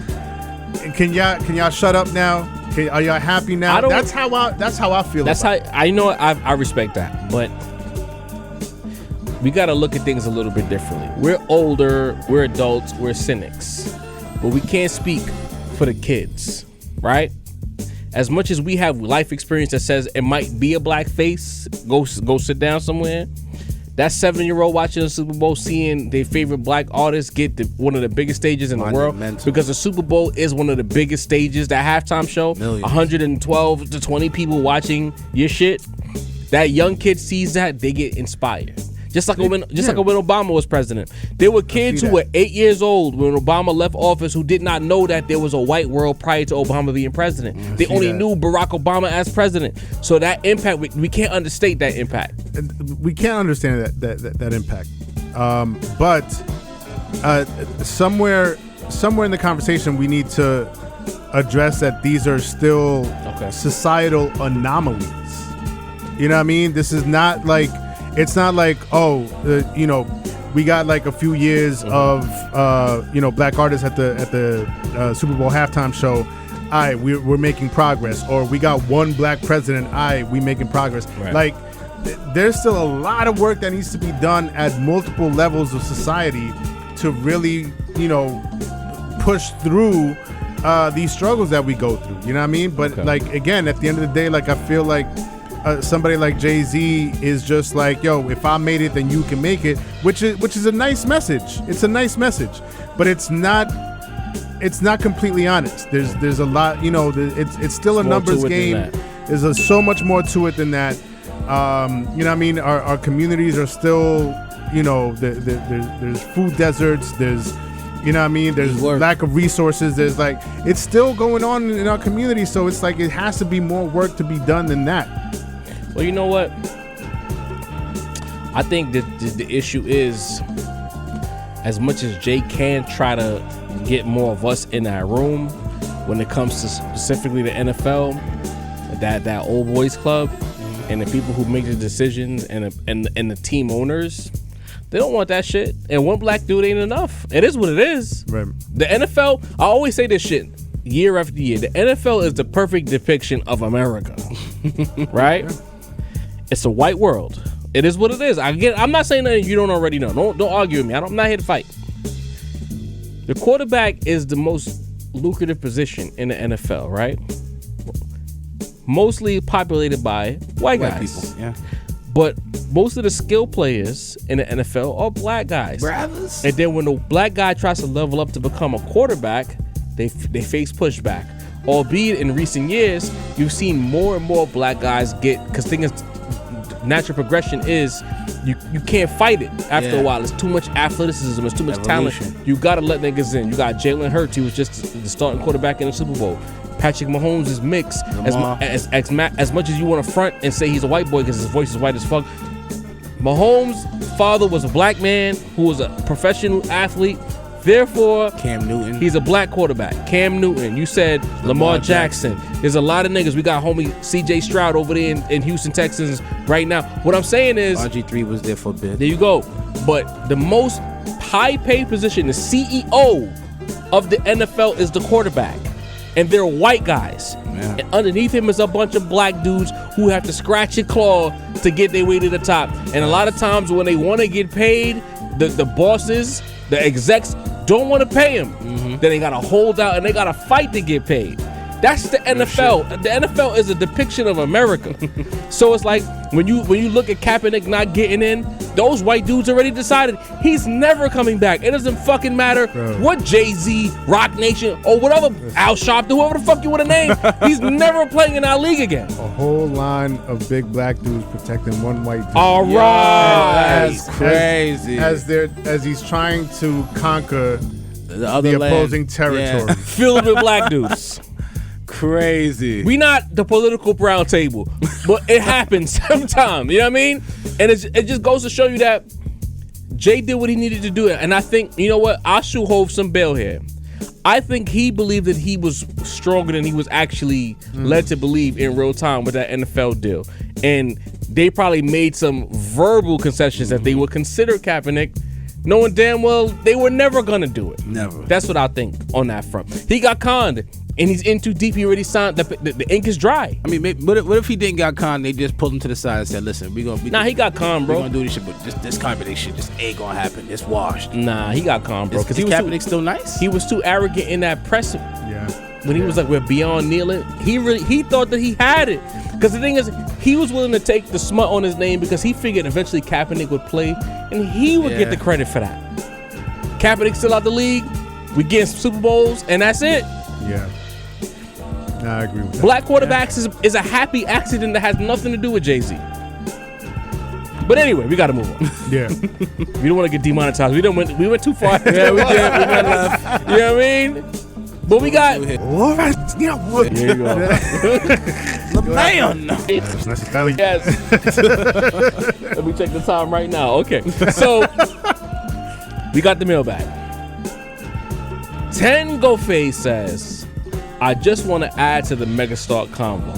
Can y'all shut up now? Are y'all happy now? That's how I feel. That's how I know. I respect that, but we got to look at things a little bit differently. We're older, we're adults, we're cynics, but we can't speak for the kids, right? As much as we have life experience that says it might be a black face, go sit down somewhere. That 7-year-old watching the Super Bowl, seeing their favorite black artist get one of the biggest stages in the world, because the Super Bowl is one of the biggest stages. That halftime show, 112 to 20 people watching your shit. That young kid sees that, they get inspired. Just like when Obama was president. There were kids who were 8 years old when Obama left office who did not know that there was a white world prior to Obama being president. They only knew Barack Obama as president. So that impact, we can't understate that impact. We can't understand that impact. But somewhere in the conversation, we need to address that these are still societal anomalies. You know what I mean? This is not like... It's not like, we got like a few years of, black artists at the Super Bowl halftime show. We're making progress. Or we got one black president. We making progress. Right. Like, there's still a lot of work that needs to be done at multiple levels of society to really, push through these struggles that we go through. You know what I mean? But like, again, at the end of the day, like, I feel like somebody like Jay-Z is just like, yo, if I made it, then you can make it, which is a nice message. It's a nice message, but it's not it's not completely honest. There's a lot, it's still a numbers game. There's so much more to it than that. Our communities are still, there's food deserts. There's, there's lack of resources. There's it's still going on in our community. So it's it has to be more work to be done than that. Well, you know what? I think that the issue is, as much as Jay can try to get more of us in that room when it comes to specifically the NFL, that old boys club, and the people who make the decisions and the team owners, they don't want that shit. And one black dude ain't enough. It is what it is. Right. The NFL, I always say this shit year after year. The NFL is the perfect depiction of America. Right? Yeah. It's a white world. It is what it is. I'm not saying that you don't already know. Don't argue with me. I'm not here to fight. The quarterback is the most lucrative position in the NFL, right? Mostly populated by white guys. People, yeah. But most of the skill players in the NFL are black guys. Brothers. And then when the black guy tries to level up to become a quarterback, they face pushback. Albeit in recent years, you've seen more and more black guys because natural progression is you can't fight it after a while. It's too much athleticism. It's too much talent. You got to let niggas in. You got Jalen Hurts. He was just the starting quarterback in the Super Bowl. Patrick Mahomes is mixed. As much as you want to front and say he's a white boy because his voice is white as fuck, Mahomes' father was a black man who was a professional athlete. Therefore, Cam Newton. He's a black quarterback. Cam Newton. You said Lamar Jackson. There's a lot of niggas. We got homie CJ Stroud over there in Houston, Texas right now. What I'm saying is RG3 was there for a bit. There you go. But the most high-paid position, the CEO of the NFL, is the quarterback. And they're white guys. Yeah. And underneath him is a bunch of black dudes who have to scratch and claw to get their way to the top. And a lot of times when they want to get paid, the bosses, the execs don't want to pay him. Then they got to hold out and they got to fight to get paid. That's the NFL. The NFL is a depiction of America. So it's like when you look at Kaepernick not getting in, those white dudes already decided he's never coming back. It doesn't fucking matter what Jay-Z, Rock Nation, or whatever, Al Sharpton, whoever the fuck you want to name, he's never playing in our league again. A whole line of big black dudes protecting one white dude. All right. That's crazy. As he's trying to conquer the opposing territory. Filled with black dudes. Crazy. We not the political brown table, but it happens sometimes. You know what I mean? And it just goes to show you that Jay did what he needed to do. And I think, you know what? I'll shoot Hov some bail here. I think he believed that he was stronger than he was actually led to believe in real time with that NFL deal. And they probably made some verbal concessions that they would consider Kaepernick, knowing damn well they were never going to do it. Never. That's what I think on that front. He got conned. And he's in too deep. He already signed. The ink is dry. I mean, what if he didn't got conned? They just pulled him to the side and said, "Listen, we gonna." He got conned, bro. We gonna do this shit, but this Kaepernick shit just ain't gonna happen. It's washed. Nah, he got conned, bro. Because Kaepernick still nice. He was too arrogant in that press. Yeah. When he was like, "We're beyond kneeling," he thought that he had it. Because the thing is, he was willing to take the smut on his name because he figured eventually Kaepernick would play and he would get the credit for that. Kaepernick still out the league. We getting some Super Bowls and that's it. Yeah. I agree with that. Black quarterbacks is a happy accident that has nothing to do with Jay-Z. But anyway, we got to move on. Yeah. We don't want to get demonetized. We went too far. Yeah, we did. We went left. You know what I mean? But we got. Here you go. The man. Yes. Let me check the time right now. Okay. So we got the mailbag. Tango Face says, I just want to add to the megastar convo.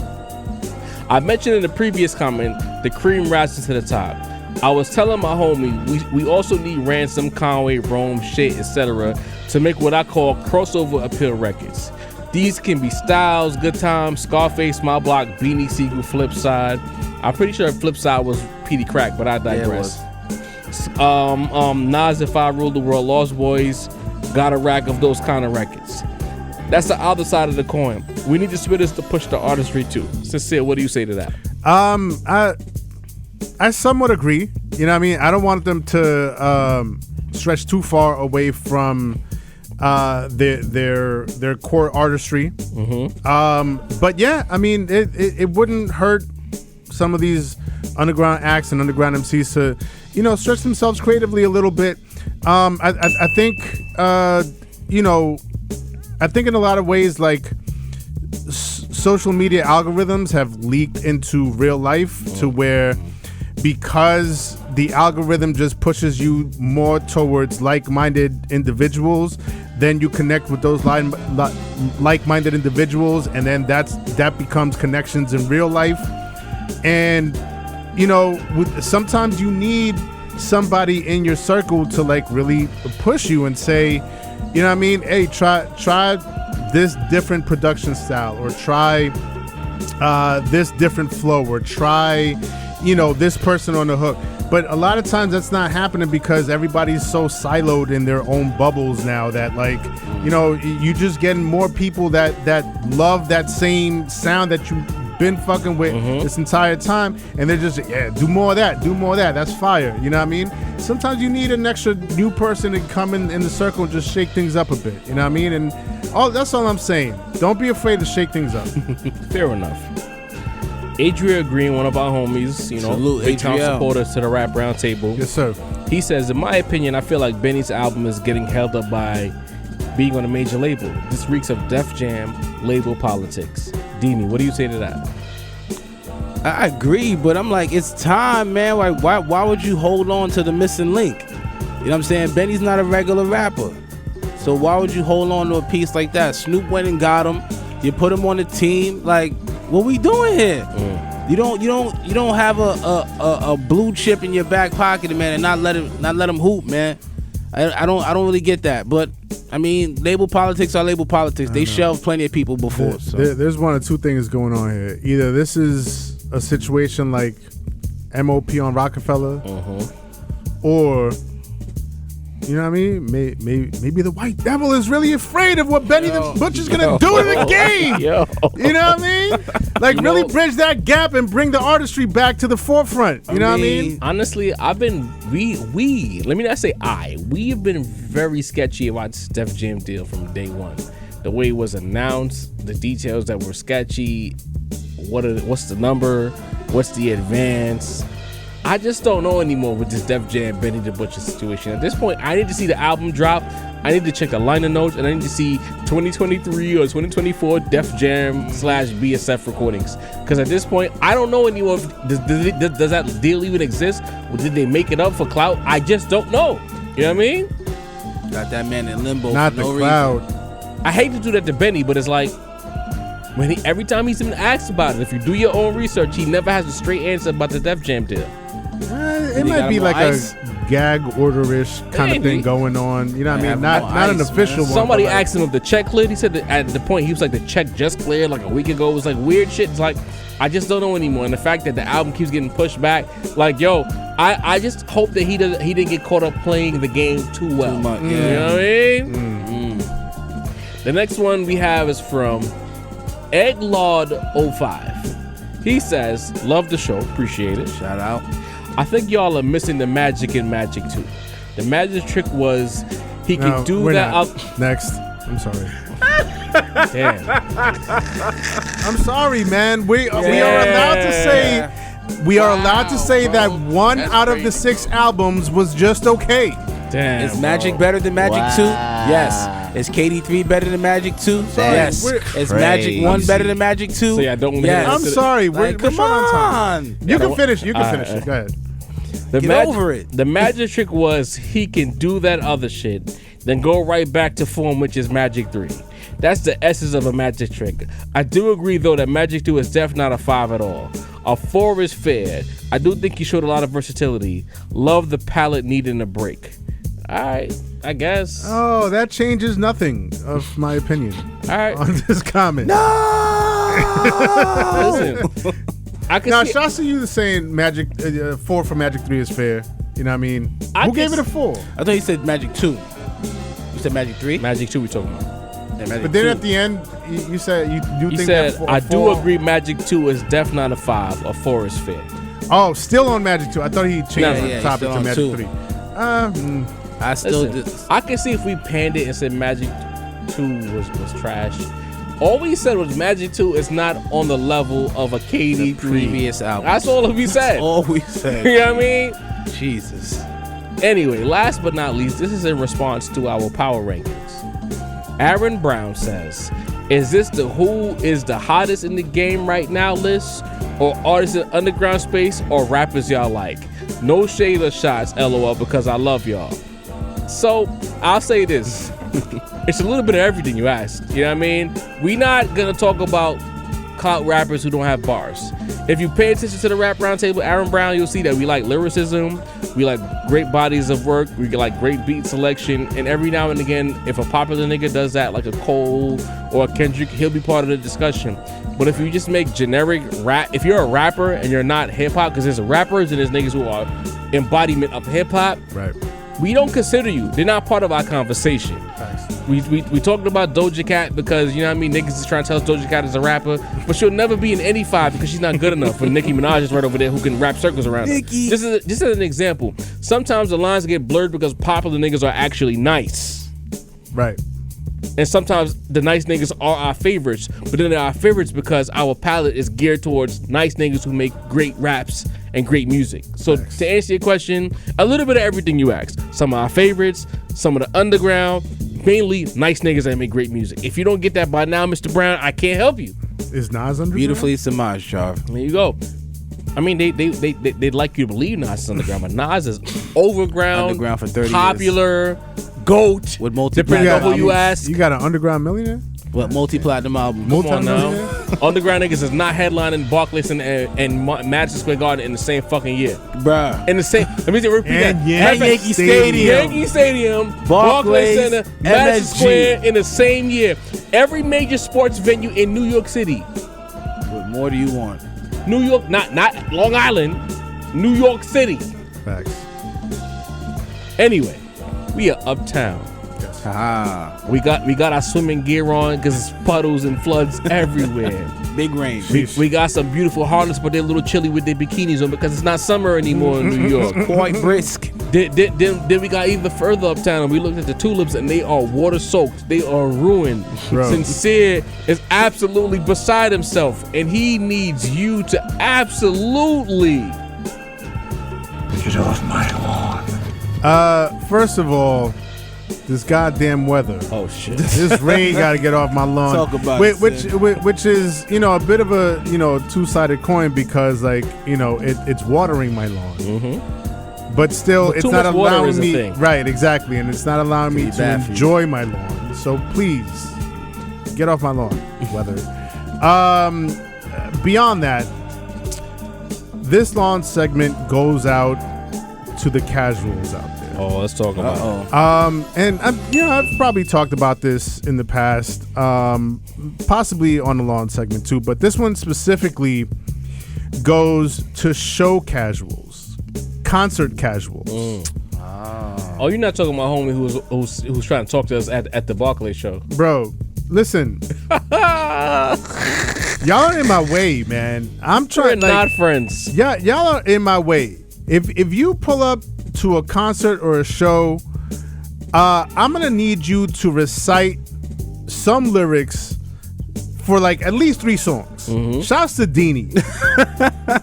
I mentioned in the previous comment the cream rises to the top. I was telling my homie we also need Ransom, Conway, Rome, Shit, etc. to make what I call crossover appeal records. These can be Styles, Good Times, Scarface, My Block, Beanie Siegel, Flipside. I'm pretty sure Flipside was Petey Crack, but I digress. Nas, If I Rule the World, Lost Boys, got a rack of those kind of records. That's the other side of the coin. We need the spitters to push the artistry too. Sincere, what do you say to that? I somewhat agree. You know what I mean? I don't want them to stretch too far away from their core artistry. But yeah, I mean, it wouldn't hurt some of these underground acts and underground MCs to, stretch themselves creatively a little bit. I think, I think in a lot of ways, like social media algorithms have leaked into real life to where, because the algorithm just pushes you more towards like-minded individuals, then you connect with those like-minded individuals, and then that becomes connections in real life. And sometimes you need somebody in your circle to like really push you and say, hey, try this different production style, or try this different flow, or try this person on the hook. But a lot of times that's not happening because everybody's so siloed in their own bubbles now that, like, you just getting more people that love that same sound that you've been fucking with this entire time, and they're just, do more of that, that's fire. You know what I mean? Sometimes you need an extra new person to come in the circle and just shake things up a bit. You know what I mean? And that's all I'm saying. Don't be afraid to shake things up. Fair enough. Adria Green, one of our homies, Salute, big-time Adriel. supporters to the Rap Roundtable. Yes, sir. He says, in my opinion, I feel like Benny's album is getting held up by being on a major label. This reeks of Def Jam label politics. Dini, what do you say to that? I agree, but I'm like, it's time, man. Why would you hold on to the missing link? You know what I'm saying? Benny's not a regular rapper, so why would you hold on to a piece like that? Snoop went and got him. You put him on the team. Like, what we doing here? You don't have a blue chip in your back pocket, man, and not let him hoop, man. I don't really get that, but I mean, label politics are label politics. They shelved plenty of people before. There's one of two things going on here. Either this is a situation like MOP on Rockefeller, or you know what I mean? Maybe the white devil is really afraid of what Benny the Butcher's gonna do to the game. You know what I mean? Like, really bridge that gap and bring the artistry back to the forefront. You know what I mean? Honestly, we let me not say we have been very sketchy about this Def Jam deal from day one. The way it was announced, the details that were sketchy. What's the number? What's the advance? I just don't know anymore with this Def Jam Benny the Butcher situation. At this point, I need to see the album drop. I need to check the liner notes, and I need to see 2023 or 2024 Def Jam / BSF recordings. Because at this point, I don't know anymore if does that deal even exist, or did they make it up for clout? I just don't know. You know what I mean? Got that man in limbo. Not for the no cloud. reason. I hate to do that to Benny, but it's like, every time he's been asked about it, if you do your own research, he never has a straight answer about the Def Jam deal. It might be like a gag order-ish kind of thing going on. You know what I mean? Not an official one. Somebody asked him if the check cleared. He said that at the point he was like, the check just cleared like a week ago. It was like weird shit. It's like, I just don't know anymore. And the fact that the album keeps getting pushed back, like, yo, I just hope that he didn't get caught up playing the game too well. Too much, You know what I mean? The next one we have is from Egglord05. He says, love the show, appreciate it. Shout out. I think y'all are missing the magic in Magic 2. The magic trick was he could do that up. Next. I'm sorry. Damn. I'm sorry, man. We are allowed to say that one out of the 6 albums was just okay. Damn. Is Magic better than Magic 2? Yes. Is KD3 better than Magic 2? Yes. Is Magic 1 better than Magic 2? So yeah, don't. Yes. I'm sorry. We're Come short on time. on. You can finish. You can finish it. Go ahead. Get over it. The magic trick was he can do that other shit, then go right back to form, which is Magic 3. That's the essence of a magic trick. I do agree, though, that Magic 2 is definitely not a 5 at all. A 4 is fair. I do think he showed a lot of versatility. Love the palette needing a break. All right, I guess. Oh, that changes nothing of my opinion on this comment. Listen, I can now, see. Shasta, you saying Magic 4 for Magic 3 is fair. You know what I mean? Who gave it a 4? I thought you said Magic 2. You said Magic 3? Magic 2 we talking about. But then at the end, you said you think said, that I do agree Magic 2 is definitely not a 5. A 4 is fair. Oh, still on Magic 2. I thought he changed the topic to on Magic 2. 3. I still Listen, I can see if we panned it and said Magic 2 was trash. All we said was Magic 2 is not on the level of a KD previous album. That's all we said. All we said. You know what I mean? Jesus. Anyway, last but not least, this is in response to our power rankings. Aaron Brown says, is this the who is the hottest in the game right now list, or artists in underground space, or rappers y'all like? No shade or shots, LOL, because I love y'all. So I'll say this. It's a little bit of everything you asked. You know what I mean? We not gonna talk about clout rappers who don't have bars. If you pay attention to the rap roundtable, Aaron Brown, you'll see that we like lyricism, we like great bodies of work, we like great beat selection, and every now and again, if a popular nigga does that, like a Cole or a Kendrick, he'll be part of the discussion. But if you just make generic rap, if you're a rapper and you're not hip hop, because there's rappers and there's niggas who are embodiment of hip hop, Right. we don't consider you. They're not part of our conversation. We talked about Doja Cat because, you know what I mean, niggas is trying to tell us Doja Cat is a rapper, but she'll never be in any five because she's not good enough. When Nicki Minaj is right over there who can rap circles around her. Just as an example, sometimes the lines get blurred because popular niggas are actually nice. Right. And sometimes the nice niggas are our favorites, but then they're our favorites because our palette is geared towards nice niggas who make great raps and great music. So to answer your question, a little bit of everything you asked. Some of our favorites, some of the underground, mainly nice niggas that make great music. If you don't get that by now, Mr. Brown, I can't help you. Is Nas underground? Beautifully surmised, Jarv. There you go. I mean, they'd like you to believe Nas is underground, but Nas is overground, Underground for 30 popular, GOAT, with depending on who you multi-platinum ask. You got an underground millionaire? What multi-platinum album? Come on now. Multi-millionaire? Underground niggas is not headlining Barclays and Madison Square Garden in the same fucking year. Bruh. In the same, let me repeat And that. Yankee Stadium. Yankee Stadium, Barclays Center, Madison MSG. Square in the same year. Every major sports venue in New York City. What more do you want? New York, not Long Island, New York City. Facts. Anyway, we are uptown. Ah, We got our swimming gear on because it's puddles and floods everywhere. big rain. We got some beautiful harlots, but they're a little chilly with their bikinis on because it's not summer anymore in New York. Quite brisk. Then we got even further uptown and we looked at the tulips and they are water soaked. They are ruined. Bro. Sincere is absolutely beside himself and he needs you to absolutely Get off my lawn. First of all, this goddamn weather. oh shit. This rain got to get off my lawn. Talk about which, it, which is, a bit of a, two-sided coin because, it's watering my lawn. But still, But it's too not much water allowing is a me. thing. Right, exactly. And it's not allowing me be to bad for you. enjoy my lawn. So please, get off my lawn, weather. Beyond that, this lawn segment goes out to the casuals out there. Oh, let's talk about it. And I've probably talked about this in the past, possibly on the lawn segment too, but this one specifically goes to show casuals, concert casuals. Oh, you're not talking about homie who's trying to talk to us at the Barclays show. Bro, listen, y'all are in my way, man. I'm We're trying. not friends. Yeah, y'all are in my way. If you pull up to a concert or a show, I'm gonna need you to recite some lyrics for like at least 3 songs. Shouts to Deanie.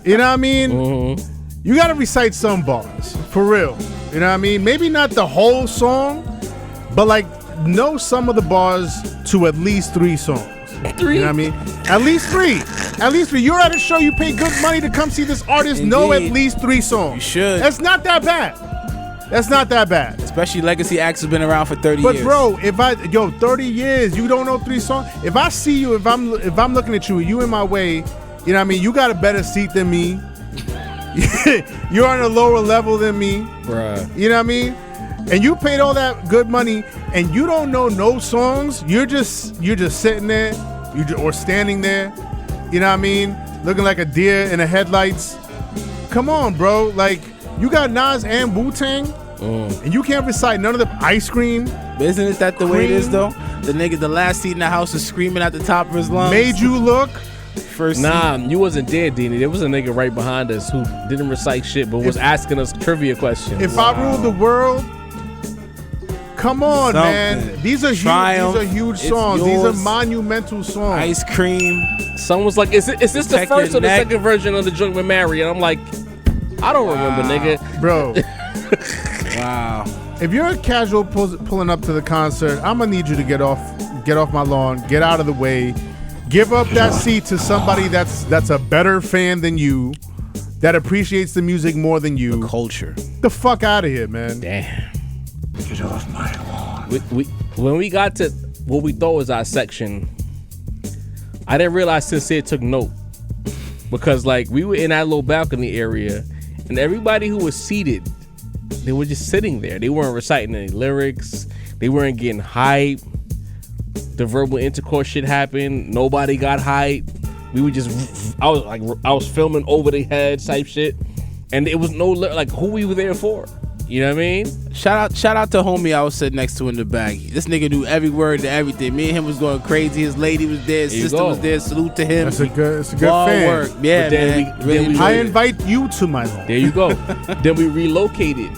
You know what I mean? You gotta recite some bars for real. You know what I mean? Maybe not the whole song, but like know some of the bars to at least 3 songs. 3? You know what I mean? At least 3. At least 3. You're at a show, you pay good money to come see this artist. Know at Indeed. least 3 songs. You should. That's not that bad. That's not that bad. Especially legacy acts have been around for 30 But years. bro, 30 years, you don't know 3 songs. If I see you, if I'm looking at you, you in my way, you know what I mean? You got a better seat than me. You're on a lower level than me. Bruh. You know what I mean? And you paid all that good money, and you don't know no songs. You're just sitting there, or standing there. You know what I mean? Looking like a deer in the headlights. Come on, bro. Like you got Nas and Wu-Tang, and you can't recite none of the Ice Cream. But isn't it that the way it is Cream. though? The nigga, the last seat in the house is screaming at the top of his lungs. Made you look. First Nah, you wasn't there, Deanie. There was a nigga right behind us who didn't recite shit but was asking us trivia questions. If I ruled the world, Come on, Something. man. These are Triumph, huge it's songs. These yours. are monumental songs. Ice Cream. Someone was like, is this the Protect first your or the neck. second version of the joint with Mary? And I'm like, I don't remember, nigga. Bro, Wow. if you're a casual pulling up to the concert, I'm gonna need you to get off my lawn, get out of the way, give up that seat to somebody that's a better fan than you, that appreciates the music more than you. Culture. The fuck out of here, man. Damn. Get off my lawn. When we got to what we thought was our section, I didn't realize Sincere took note. Because like we were in that little balcony area and everybody who was seated, they were just sitting there. They weren't reciting any lyrics. They weren't getting hype. The verbal intercourse shit happened. Nobody got hype. We were just, I was filming over their heads type shit. And it was no, like, who we were there for. You know what I mean? Shout out to homie I was sitting next to in the back. This nigga knew every word to everything. Me and him was going crazy. His lady was there. His There you sister go. was there. Salute to him. It's a good Ball fan. work. Yeah, But then man. we- Really then we- I enjoyed it. invite you to my lawn. There you go. Then we relocated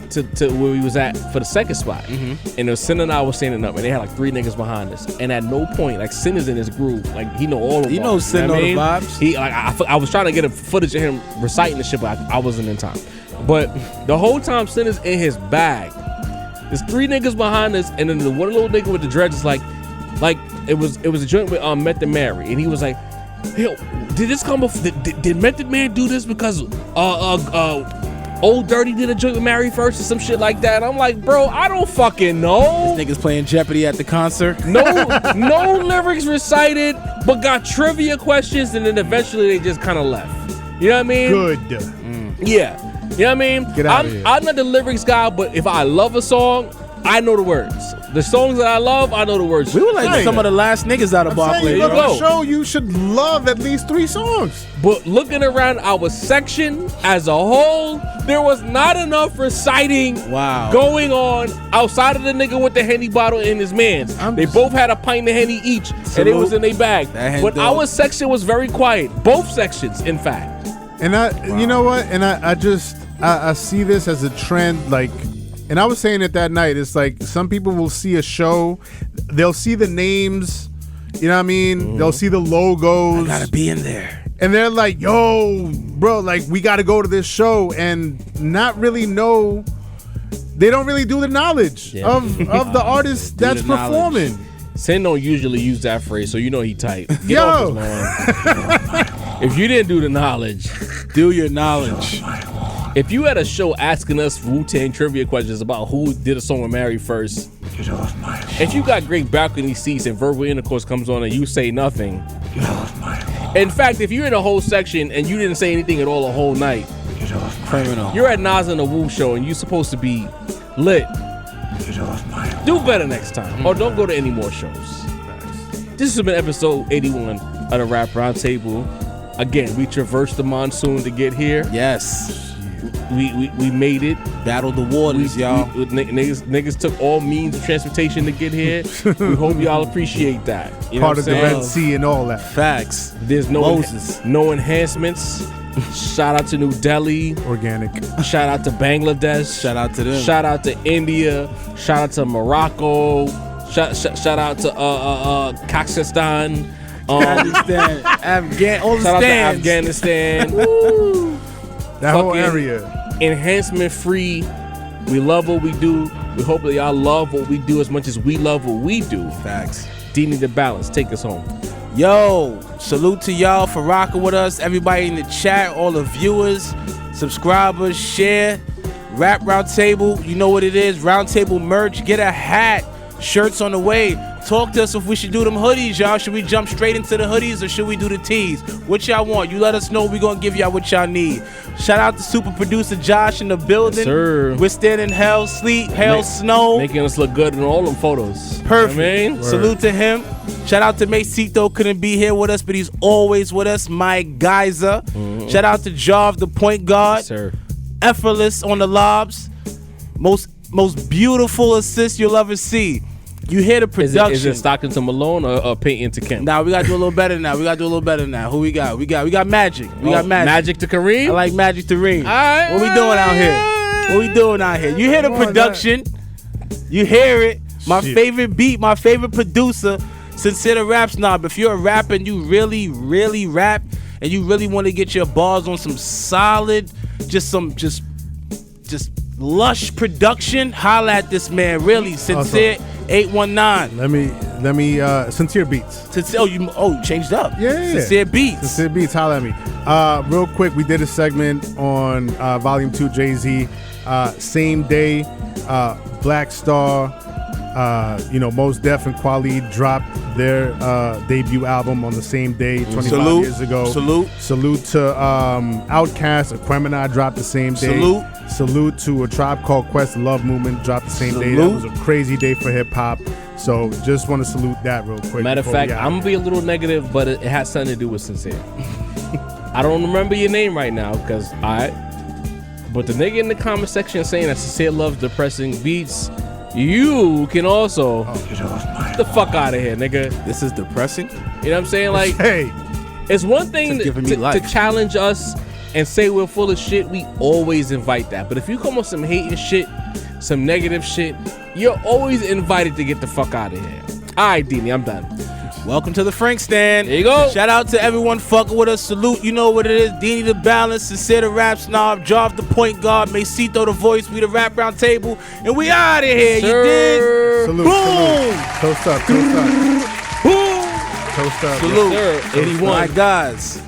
to where we was at for the second spot. And it was Sin and I was standing up, and they had like 3 niggas behind us. And at no point, like Sin is in his groove, like he know all of them. He knows Sin know the vibes. He like I was trying to get a footage of him reciting the shit, but I wasn't in time. But the whole time Sin is in his bag. There's 3 niggas behind us, and then the one little nigga with the dreads is like it was a joint with Method Mary, and he was like, "Yo, did this come before? Did Method Man do this because Old Dirty did a joint with Mary first or some shit like that?" And I'm like, bro, I don't fucking know. Niggas playing Jeopardy at the concert. No lyrics recited, but got trivia questions, and then eventually they just kind of left. You know what I mean? Good. Yeah. You know what I mean? Get outta here. I'm not the lyrics guy, but if I love a song, I know the words. The songs that I love, I know the words. We were like Right. some of the last niggas out of I'm Barclay. saying, you Look, go to go. a show, you should love at least 3 songs. But looking around our section as a whole, there was not enough reciting Wow. going on outside of the nigga with the Henny bottle in his mans. They both had a pint of Henny each, and it was in their bag. That hen But dog. our section was very quiet. Both sections, in fact. And you know what? And I see this as a trend, like, and I was saying it that night. It's like some people will see a show, they'll see the names, you know what I mean? They'll see the logos. Gotta be in there. And they're like, yo, bro, like, we got to go to this show, and not really know. They don't really do the knowledge of the artist that's the knowledge. performing. Sin don't usually use that phrase, so you know he tight. Get Yo. off his lawn. If you didn't do the knowledge, Do your knowledge. if you had a show asking us Wu-Tang trivia questions about who did a song with Mary first, if you got great balcony seats and verbal intercourse comes on and you say nothing, in fact, if you're in a whole section and you didn't say anything at all the whole night, Criminal. you're at Nas and the Wu show and you're supposed to be lit. Do better next time, or don't go to any more shows. This has been episode 81 of the Rap Roundtable. Again, we traversed the monsoon to get here. Yes. We made it. Battle the waters, y'all. Niggas took all means of transportation to get here. We hope y'all appreciate that. You know Part of what the I'm saying? Red Sea and all that. Facts. There's no Moses. no enhancements. Shout out to New Delhi. Organic. Shout out to Bangladesh. Shout out to them. Shout out to India. Shout out to Morocco. Shout out to Kazakhstan. Afghanistan. All the Shout out to stands. Afghanistan. That whole Fucking area. Enhancement free. We love what we do. We hope that y'all love what we do as much as we love what we do. Facts. Dealing the balance. Take us home. Yo, salute to y'all for rocking with us. Everybody in the chat, all the viewers, subscribers, share. Rap Roundtable, you know what it is. Roundtable merch. Get a hat. Shirts on the way. Talk to us if we should do them hoodies, y'all. Should we jump straight into the hoodies or should we do the tees? What y'all want? You let us know. We're going to give y'all what y'all need. Shout out to super producer Josh in the building. Yes, sir. We're standing hell, sleet, hell, snow. Making us look good in all them photos. Perfect. You know what I mean? Salute to him. Shout out to Macito, couldn't be here with us, but he's always with us. My geyser. Shout out to Jarv, the point guard. Yes, sir. Effortless on the lobs. Most beautiful assist you'll ever see. You hear the production. Is it Stockton to Malone or Peyton to Kemp? Nah, we gotta do a little better now. Who we got? We got Magic. We got Magic. Magic to Kareem? I like Magic to Reem. All right. What we doing out here? You hear the production. You hear it. My Shit. favorite beat, my favorite producer, Sincere the Rap Snob. If you're a rapper and you really, really rap and you really want to get your bars on some solid, just lush production, holla at this man. Really, Sincere 819. Let me Sincere Beats. Sincere, you changed up. Yeah. Sincere Beats. Sincere Beats, holla at me. Real quick, we did a segment on Volume 2 Jay-Z. Same day, Black Star, Mos Def and Kweli dropped their debut album on the same day, 25 years ago. Salute to Outkast, Aquemini dropped the same day. Salute to A Tribe Called Quest, Love Movement dropped the same day. That was a crazy day for hip hop. So just want to salute that real quick. Matter of fact, I'm gonna be a little negative, but it has something to do with Sincere. I don't remember your name right now, but the nigga in the comment section saying that Sincere loves depressing beats. You can also get the fuck out of here, nigga. This is depressing. You know what I'm saying? Like, hey, it's one thing to challenge us and say we're full of shit. We always invite that. But if you come on some hating shit, some negative shit, you're always invited to get the fuck out of here. All right, Dini, I'm done. Welcome to the Frank Stand. There you go. Shout out to everyone fucking with us. Salute, you know what it is. Dini the Balance, Sincere the Rap Snob, Jarv the Point Guard, Macito the Voice, we the Rap Round Table, and we out of here. Sir. You dig? salute, Boom. salute. Toast up. Boom. Toast up. Salute. Yes, sir. 81. My guys.